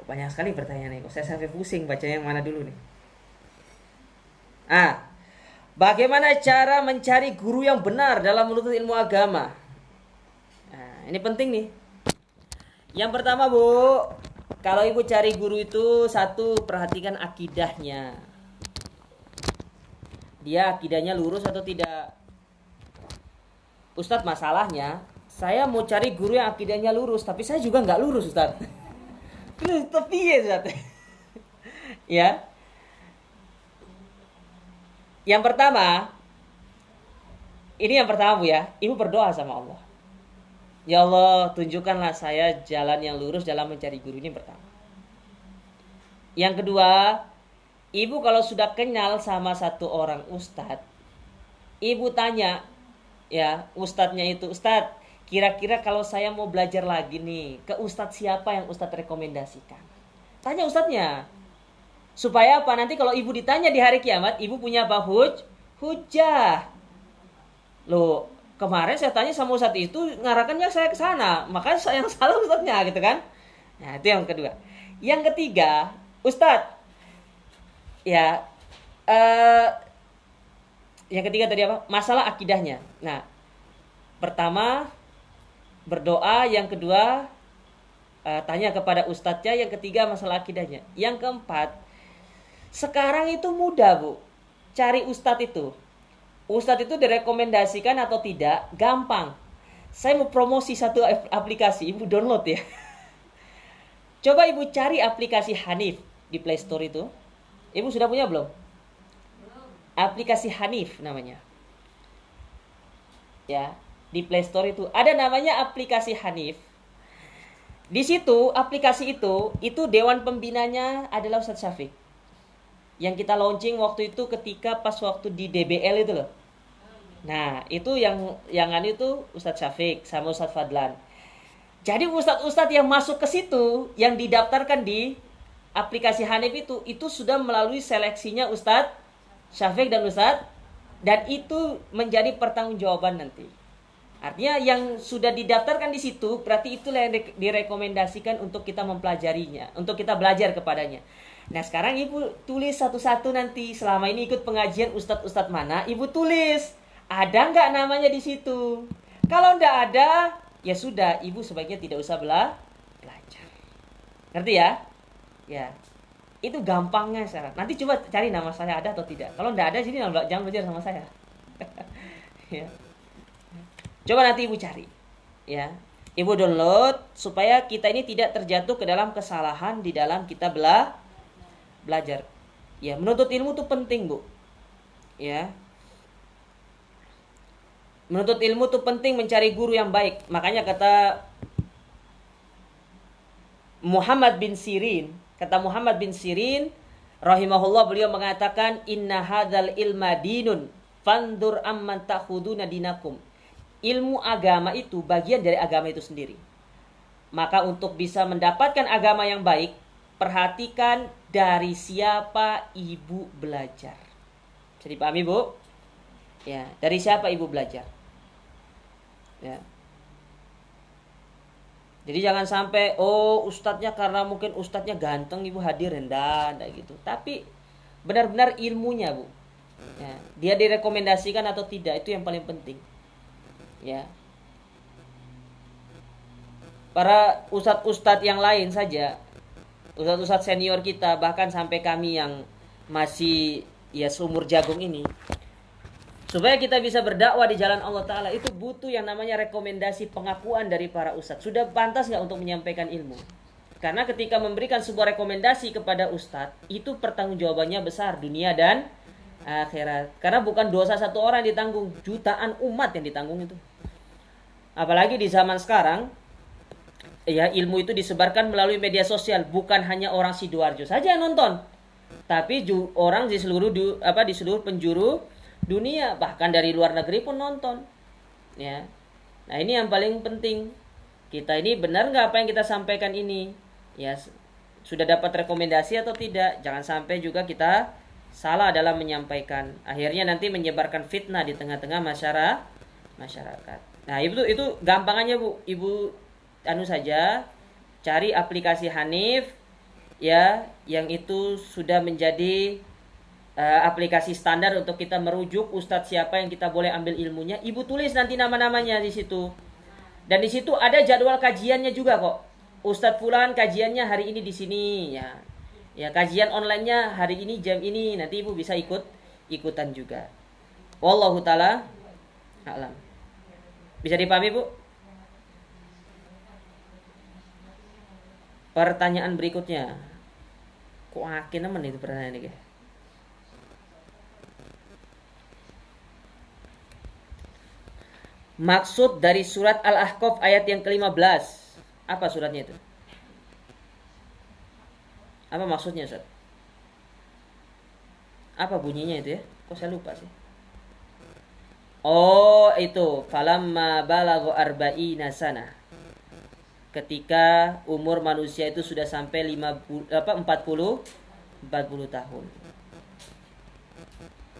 Kok banyak sekali pertanyaannya? Kok saya sampai pusing baca yang mana dulu nih? Bagaimana cara mencari guru yang benar dalam menuntut ilmu agama? Nah, ini penting nih. Yang pertama, Bu, kalau ibu cari guru itu, satu, perhatikan akidahnya. Dia akidahnya lurus atau tidak? Ustadz, masalahnya saya mau cari guru yang akidahnya lurus, tapi saya juga nggak lurus, Ustadz. Tapi ya, Ustadz. Ya. Yang pertama, Bu ya, ibu berdoa sama Allah. Ya Allah, tunjukkanlah saya jalan yang lurus dalam mencari guru, ini pertama. Yang kedua, ibu kalau sudah kenal sama satu orang ustadz, ibu tanya, ya, ustadznya itu, Ustadz, kira-kira kalau saya mau belajar lagi nih, ke ustadz siapa yang ustadz rekomendasikan? Tanya ustadznya. Supaya apa? Nanti kalau ibu ditanya di hari kiamat, ibu punya apa? Hujah. Loh, kemarin saya tanya sama ustadz itu, ngarakannya saya ke sana. Makanya saya yang salah ustadznya gitu kan. Nah, itu yang kedua. Yang ketiga, ustadz, ya, yang ketiga tadi apa? Masalah akidahnya. Nah, pertama berdoa, yang kedua tanya kepada ustadznya, yang ketiga masalah akidahnya. Yang keempat, sekarang itu mudah bu, cari ustadz itu. Ustadz itu direkomendasikan atau tidak, gampang. Saya mau promosi satu aplikasi, ibu download ya. Coba ibu cari aplikasi Hanif di Play Store itu. Ibu sudah punya belum? Aplikasi Hanif namanya. Ya, di Play Store itu ada namanya aplikasi Hanif. Di situ aplikasi itu dewan pembinanya adalah Ustadz Syafiq. Yang kita launching waktu itu ketika pas waktu di DBL itu loh. Nah, itu yang itu Ustadz Syafiq sama Ustadz Fadlan. Jadi ustadz-ustadz yang masuk ke situ, yang didaftarkan di aplikasi Hanif itu sudah melalui seleksinya Ustadz Syafiq dan Ustadz, dan itu menjadi pertanggungjawaban nanti. Artinya yang sudah didaftarkan di situ, berarti itulah yang direkomendasikan untuk kita mempelajarinya, untuk kita belajar kepadanya. Nah sekarang ibu tulis satu-satu nanti, selama ini ikut pengajian ustadz-ustadz mana, ibu tulis, ada nggak namanya di situ. Kalau nggak ada, ya sudah, ibu sebaiknya tidak usah belajar. Ngerti ya? Ya, itu gampangnya sekarang. Nanti coba cari nama saya ada atau tidak. Kalau nggak ada, sini jangan belajar sama saya. Ya. Coba nanti ibu cari, ya. Ibu download supaya kita ini tidak terjatuh ke dalam kesalahan di dalam kita belajar. Ya, menuntut ilmu itu penting, Bu. Ya. Menuntut ilmu itu penting, mencari guru yang baik. Makanya kata Muhammad bin Sirin rahimahullah, beliau mengatakan inna hadzal ilma dinun fandur amman ta'khuduna dinakum. Ilmu agama itu bagian dari agama itu sendiri. Maka untuk bisa mendapatkan agama yang baik, perhatikan dari siapa ibu belajar. Bisa dipahami, Bu? Ya, dari siapa ibu belajar? Ya. Jadi jangan sampai ustadznya karena mungkin ustadznya ganteng ibu hadir, enggak gitu. Tapi benar-benar ilmunya, Bu. Ya, dia direkomendasikan atau tidak, itu yang paling penting. Ya. Para ustadz-ustadz yang lain saja, ustadz-ustadz senior kita, bahkan sampai kami yang masih ya seumur jagung ini, supaya kita bisa berdakwah di jalan Allah Ta'ala, itu butuh yang namanya rekomendasi, pengakuan dari para ustadz. Sudah pantas gak untuk menyampaikan ilmu? Karena ketika memberikan sebuah rekomendasi kepada ustadz, itu pertanggungjawabannya besar, dunia dan akhirat. Karena bukan dosa satu orang ditanggung, jutaan umat yang ditanggung itu. Apalagi di zaman sekarang, ya ilmu itu disebarkan melalui media sosial. Bukan hanya orang Sidoarjo saja yang nonton, tapi orang di seluruh di seluruh penjuru dunia, bahkan dari luar negeri pun nonton. Ya, nah ini yang paling penting. Kita ini benar nggak apa yang kita sampaikan ini? Ya, sudah dapat rekomendasi atau tidak? Jangan sampai juga kita salah dalam menyampaikan. Akhirnya nanti menyebarkan fitnah di tengah-tengah masyarakat. Nah, itu gampangannya, Bu. Ibu saja cari aplikasi Hanif ya, yang itu sudah menjadi aplikasi standar untuk kita merujuk ustadz siapa yang kita boleh ambil ilmunya. Ibu tulis nanti nama-namanya di situ. Dan di situ ada jadwal kajiannya juga kok. Ustadz fulan kajiannya hari ini di sini ya. Ya, kajian online-nya hari ini jam ini. Nanti ibu bisa ikutan juga. Wallahu taala a'lam. Bisa dipahami, Bu? Pertanyaan berikutnya. Kok akin teman itu pertanyaan ini? Maksud dari surat Al-Ahqaf ayat yang ke-15. Apa suratnya itu? Apa maksudnya, Ustaz? Apa bunyinya itu ya? Kok saya lupa sih? Oh, itu falamma balagha arba'ina sana. Ketika umur manusia itu sudah sampai 40 tahun.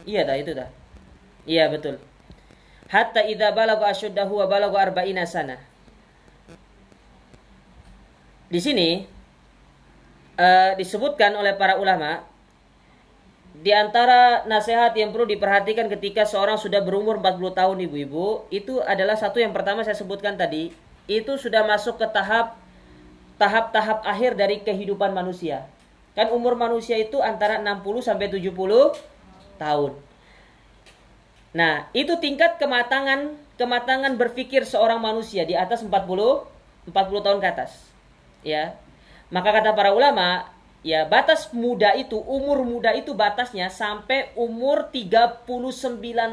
Iya dah itu dah. Iya betul. Hatta idza balagha asyuddahu wa balagha arba'ina sana. Di sini disebutkan oleh para ulama, di antara nasihat yang perlu diperhatikan ketika seorang sudah berumur 40 tahun ibu-ibu, itu adalah satu yang pertama saya sebutkan tadi, itu sudah masuk ke tahap-tahap akhir dari kehidupan manusia. Kan umur manusia itu antara 60 sampai 70 tahun. Nah, itu tingkat kematangan berpikir seorang manusia di atas 40 tahun ke atas. Ya. Maka kata para ulama, ya batas muda itu, umur muda itu batasnya sampai umur 39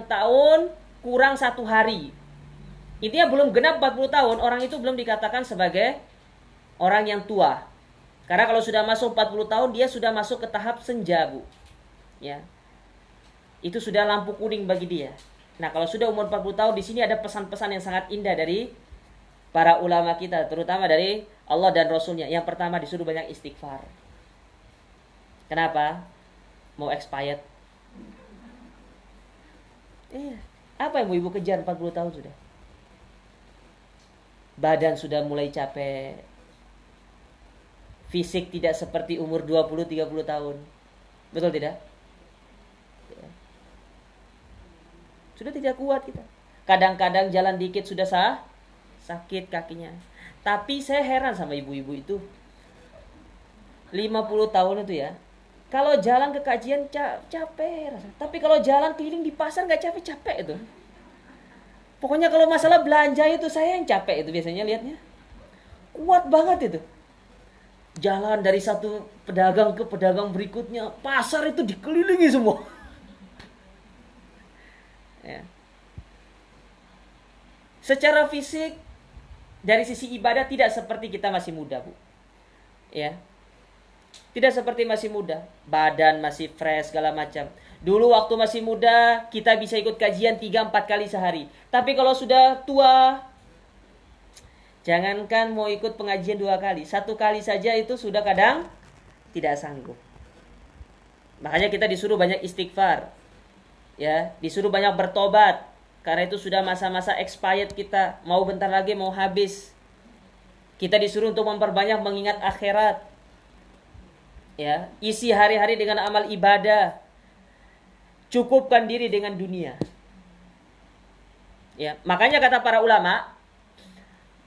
tahun kurang 1 hari. Intinya belum genap 40 tahun, orang itu belum dikatakan sebagai orang yang tua. Karena kalau sudah masuk 40 tahun, dia sudah masuk ke tahap senja, Bu. Ya. Itu sudah lampu kuning bagi dia. Nah, kalau sudah umur 40 tahun, di sini ada pesan-pesan yang sangat indah dari para ulama kita, terutama dari Allah dan Rasulnya. Yang pertama, disuruh banyak istighfar. Kenapa? Mau expired. Apa yang mau ibu kejar 40 tahun sudah? Badan sudah mulai capek. Fisik tidak seperti umur 20-30 tahun. Betul tidak? Sudah tidak kuat kita. Kadang-kadang jalan dikit sudah sakit kakinya. Tapi saya heran sama ibu-ibu itu. 50 tahun itu ya. Kalau jalan ke kajian capek rasanya. Tapi kalau jalan keliling di pasar gak capek-capek itu. Pokoknya kalau masalah belanja itu saya yang capek itu biasanya lihatnya. Kuat banget itu. Jalan dari satu pedagang ke pedagang berikutnya. Pasar itu dikelilingi semua. Ya. Secara fisik, dari sisi ibadah tidak seperti kita masih muda, Bu. Ya. Tidak seperti masih muda. Badan masih fresh segala macam. Dulu waktu masih muda kita bisa ikut kajian 3-4 kali sehari. Tapi kalau sudah tua, jangankan mau ikut pengajian 2 kali, 1 kali saja itu sudah kadang tidak sanggup. Makanya kita disuruh banyak istighfar. Ya, disuruh banyak bertobat. Karena itu sudah masa-masa expired kita, mau bentar lagi mau habis. Kita disuruh untuk memperbanyak mengingat akhirat. Ya, isi hari-hari dengan amal ibadah. Cukupkan diri dengan dunia. Ya, makanya kata para ulama,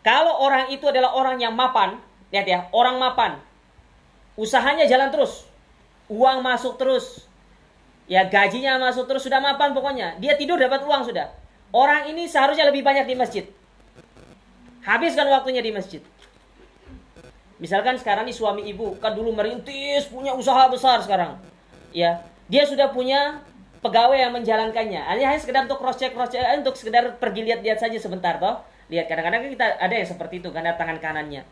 kalau orang itu adalah orang yang mapan, lihat ya, orang mapan. Usahanya jalan terus. Uang masuk terus. Ya, gajinya masuk terus, sudah mapan pokoknya. Dia tidur dapat uang sudah. Orang ini seharusnya lebih banyak di masjid. Habiskan waktunya di masjid. Misalkan sekarang nih suami ibu kan dulu merintis, punya usaha besar sekarang. Ya, dia sudah punya pegawai yang menjalankannya. Hanya sekedar untuk cross check, untuk sekedar pergi lihat-lihat saja sebentar toh. Lihat, kadang-kadang kita ada yang seperti itu karena tangan kanannya.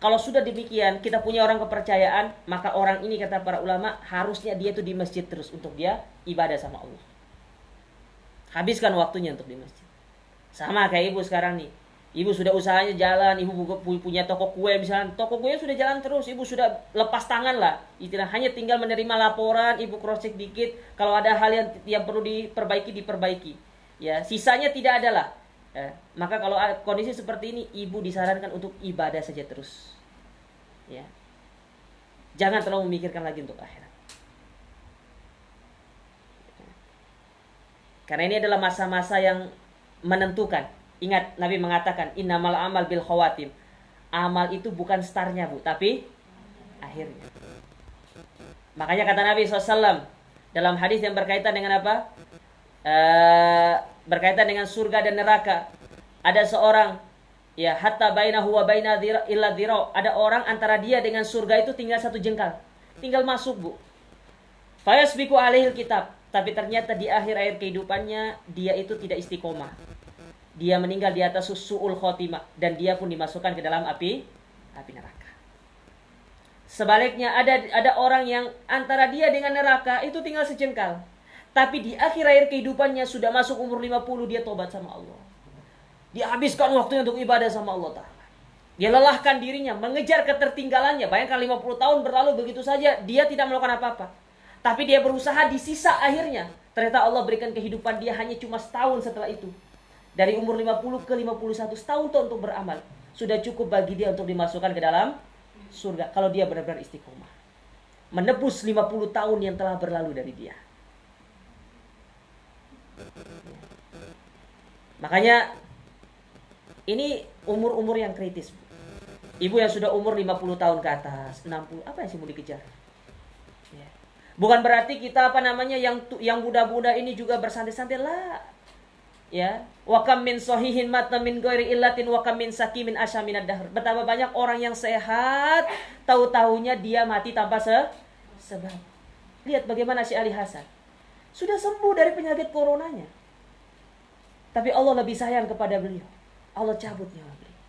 Kalau sudah demikian, kita punya orang kepercayaan, maka orang ini kata para ulama harusnya dia itu di masjid terus untuk dia ibadah sama Allah. Habiskan waktunya untuk di masjid. Sama kayak ibu sekarang nih. Ibu sudah usahanya jalan, ibu punya toko kue misalnya, toko kue sudah jalan terus, ibu sudah lepas tangan lah. Istilah hanya tinggal menerima laporan, ibu cross check dikit, kalau ada hal yang perlu diperbaiki. Ya, sisanya tidak ada lah. Ya, maka kalau kondisi seperti ini, ibu disarankan untuk ibadah saja terus. Ya. Jangan terlalu memikirkan lagi untuk akhirat. Karena ini adalah masa-masa yang menentukan. Ingat, Nabi mengatakan, innamal amal bil khawatim. Amal itu bukan startnya, Bu, tapi akhirnya. Makanya kata Nabi SAW dalam hadis yang berkaitan dengan apa? Berkaitan dengan surga dan neraka. Ada seorang, ya, hatta bainahu wa baina illa dhira. Ada orang antara dia dengan surga itu tinggal 1 jengkal. Tinggal masuk, Bu. Fayasbiqu alaihil kitab. Tapi ternyata di akhir kehidupannya dia itu tidak istiqomah. Dia meninggal di atas su'ul khotimah dan dia pun dimasukkan ke dalam api neraka. Sebaliknya ada orang yang antara dia dengan neraka itu tinggal sejengkal. Tapi di akhir kehidupannya sudah masuk umur 50, dia tobat sama Allah. Dia habiskan waktunya untuk ibadah sama Allah Ta'ala. Dia lelahkan dirinya, mengejar ketertinggalannya. Bayangkan 50 tahun berlalu begitu saja, dia tidak melakukan apa-apa. Tapi dia berusaha di sisa akhirnya. Ternyata Allah berikan kehidupan dia hanya cuma setahun setelah itu. Dari umur 50 ke 51, setahun untuk beramal. Sudah cukup bagi dia untuk dimasukkan ke dalam surga. Kalau dia benar-benar istiqomah. Menebus 50 tahun yang telah berlalu dari dia. Makanya ini umur-umur yang kritis. Ibu yang sudah umur 50 tahun ke atas, 60, apa yang sih mau dikejar? Ya. Bukan berarti kita yang muda-muda ini juga bersantai-santai lah. Ya, wa kam min sahihin mata min ghairi illatin wa kam min sakimin asyaminad dahr. Betapa banyak orang yang sehat, tahu-tahunya dia mati tanpa sebab. Lihat bagaimana Syekh Ali Hasan. Sudah sembuh dari penyakit coronanya. Tapi Allah lebih sayang kepada beliau. Allah cabut nyawa beliau.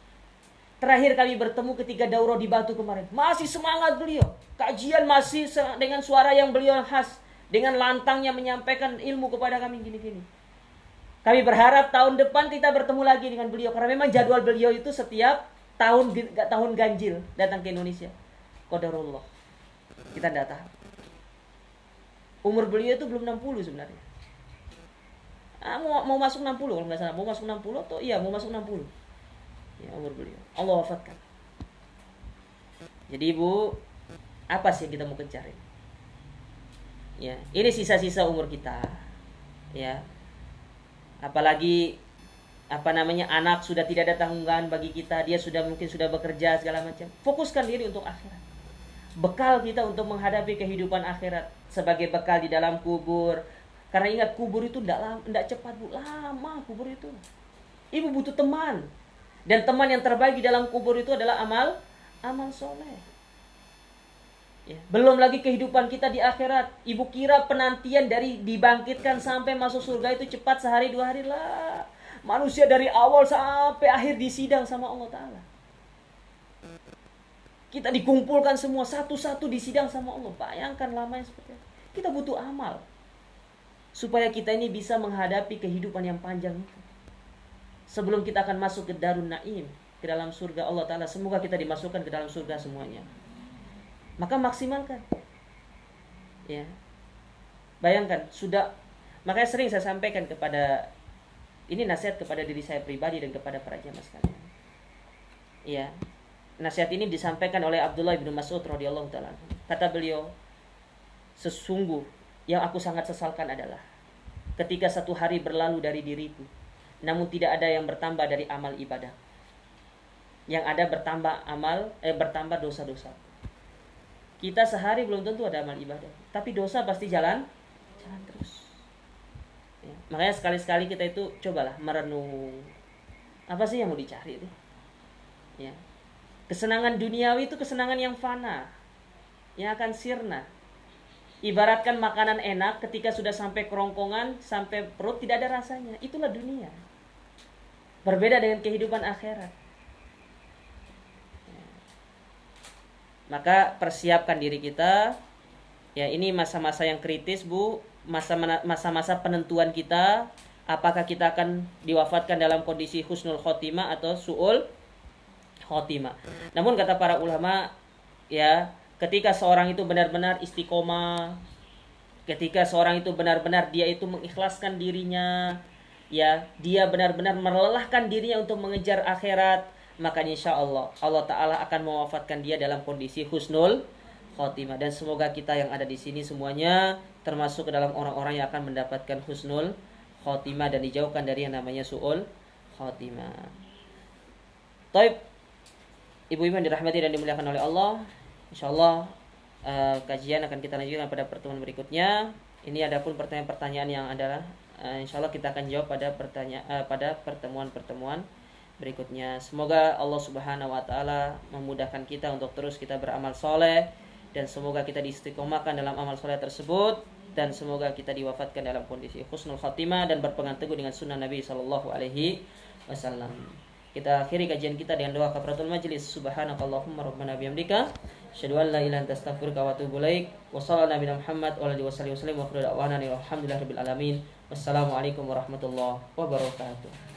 Terakhir kami bertemu ketika daurah di Batu kemarin. Masih semangat beliau. Kajian masih dengan suara yang beliau khas. Dengan lantangnya menyampaikan ilmu kepada kami gini-gini. Kami berharap tahun depan kita bertemu lagi dengan beliau. Karena memang jadwal beliau itu setiap tahun ganjil datang ke Indonesia. Qadarullah. Kita tidak tahu. Umur beliau itu belum 60 sebenarnya. Mau masuk 60 kalau nggak salah. Mau masuk 60 atau iya mau masuk 60. Ya, umur beliau. Allah wafatkan. Jadi ibu, apa sih yang kita mau kejar ini? Ya, ini sisa-sisa umur kita. Ya. Apalagi anak sudah tidak ada tanggungan bagi kita, dia mungkin sudah bekerja segala macam. Fokuskan diri untuk akhirat. Bekal kita untuk menghadapi kehidupan akhirat sebagai bekal di dalam kubur. Karena ingat kubur itu tidak cepat, Bu. Lama kubur itu. Ibu butuh teman. Dan teman yang terbaik di dalam kubur itu adalah amal soleh. Ya. Belum lagi kehidupan kita di akhirat. Ibu kira penantian dari dibangkitkan sampai masuk surga itu cepat sehari 2 hari lah. Manusia dari awal sampai akhir disidang sama Allah Ta'ala. Kita dikumpulkan semua satu-satu disidang sama Allah. Bayangkan lamanya seperti itu. Kita butuh amal. Supaya kita ini bisa menghadapi kehidupan yang panjang itu. Sebelum kita akan masuk ke Darun Naim, ke dalam surga Allah Ta'ala. Semoga kita dimasukkan ke dalam surga semuanya. Maka maksimalkan. Ya. Bayangkan, makanya sering saya sampaikan ini nasihat kepada diri saya pribadi dan kepada para jamaah sekalian. Ya. Nasihat ini disampaikan oleh Abdullah bin Mas'ud radhiyallahu taala. Kata beliau, sesungguh yang aku sangat sesalkan adalah ketika satu hari berlalu dari diriku, namun tidak ada yang bertambah dari amal ibadah. Yang ada bertambah dosa-dosa. Kita sehari belum tentu ada amal ibadah, tapi dosa pasti jalan terus. Ya, makanya sekali-sekali kita itu cobalah merenung. Apa sih yang mau dicari itu? Ya. Kesenangan duniawi itu kesenangan yang fana, yang akan sirna. Ibaratkan makanan enak ketika sudah sampai kerongkongan, sampai perut tidak ada rasanya. Itulah dunia. Berbeda dengan kehidupan akhirat. Maka persiapkan diri kita. Ya, ini masa-masa yang kritis, Bu. Masa-masa penentuan kita. Apakah kita akan diwafatkan dalam kondisi husnul khotimah atau su'ul khotimah. Namun kata para ulama, ya, ketika seorang itu benar-benar istiqomah, ketika seorang itu benar-benar dia itu mengikhlaskan dirinya, ya, dia benar-benar melelahkan dirinya untuk mengejar akhirat, maka insya Allah Ta'ala akan mewafatkan dia dalam kondisi husnul khotimah. Dan semoga kita yang ada di sini semuanya termasuk ke dalam orang-orang yang akan mendapatkan husnul khotimah dan dijauhkan dari yang namanya su'ul khotimah. Taib, ibu-ibu yang dirahmati dan dimuliakan oleh Allah, insya Allah kajian akan kita lanjutkan pada pertemuan berikutnya. Ini adapun pertanyaan-pertanyaan yang adalah insya Allah kita akan jawab pada pertemuan-pertemuan berikutnya. Semoga Allah Subhanahu wa Ta'ala memudahkan kita untuk terus kita beramal soleh, dan semoga kita diistiqomahkan dalam amal soleh tersebut, dan semoga kita diwafatkan dalam kondisi husnul khatimah dan berpegang teguh dengan sunnah Nabi Sallallahu Alaihi Wasallam. Kita akhiri kajian kita dengan doa kafaratul majlis. Subhanakallahumma rabbana bihamdika asyhadu an la ilaha illa anta astaghfiruka wa atubu ilaik. Wa sallallahu ala Muhammad wa alihi wasallam wa akhiru da'wana alhamdulillahirabbil alamin. Wassalamualaikum warahmatullahi wabarakatuh.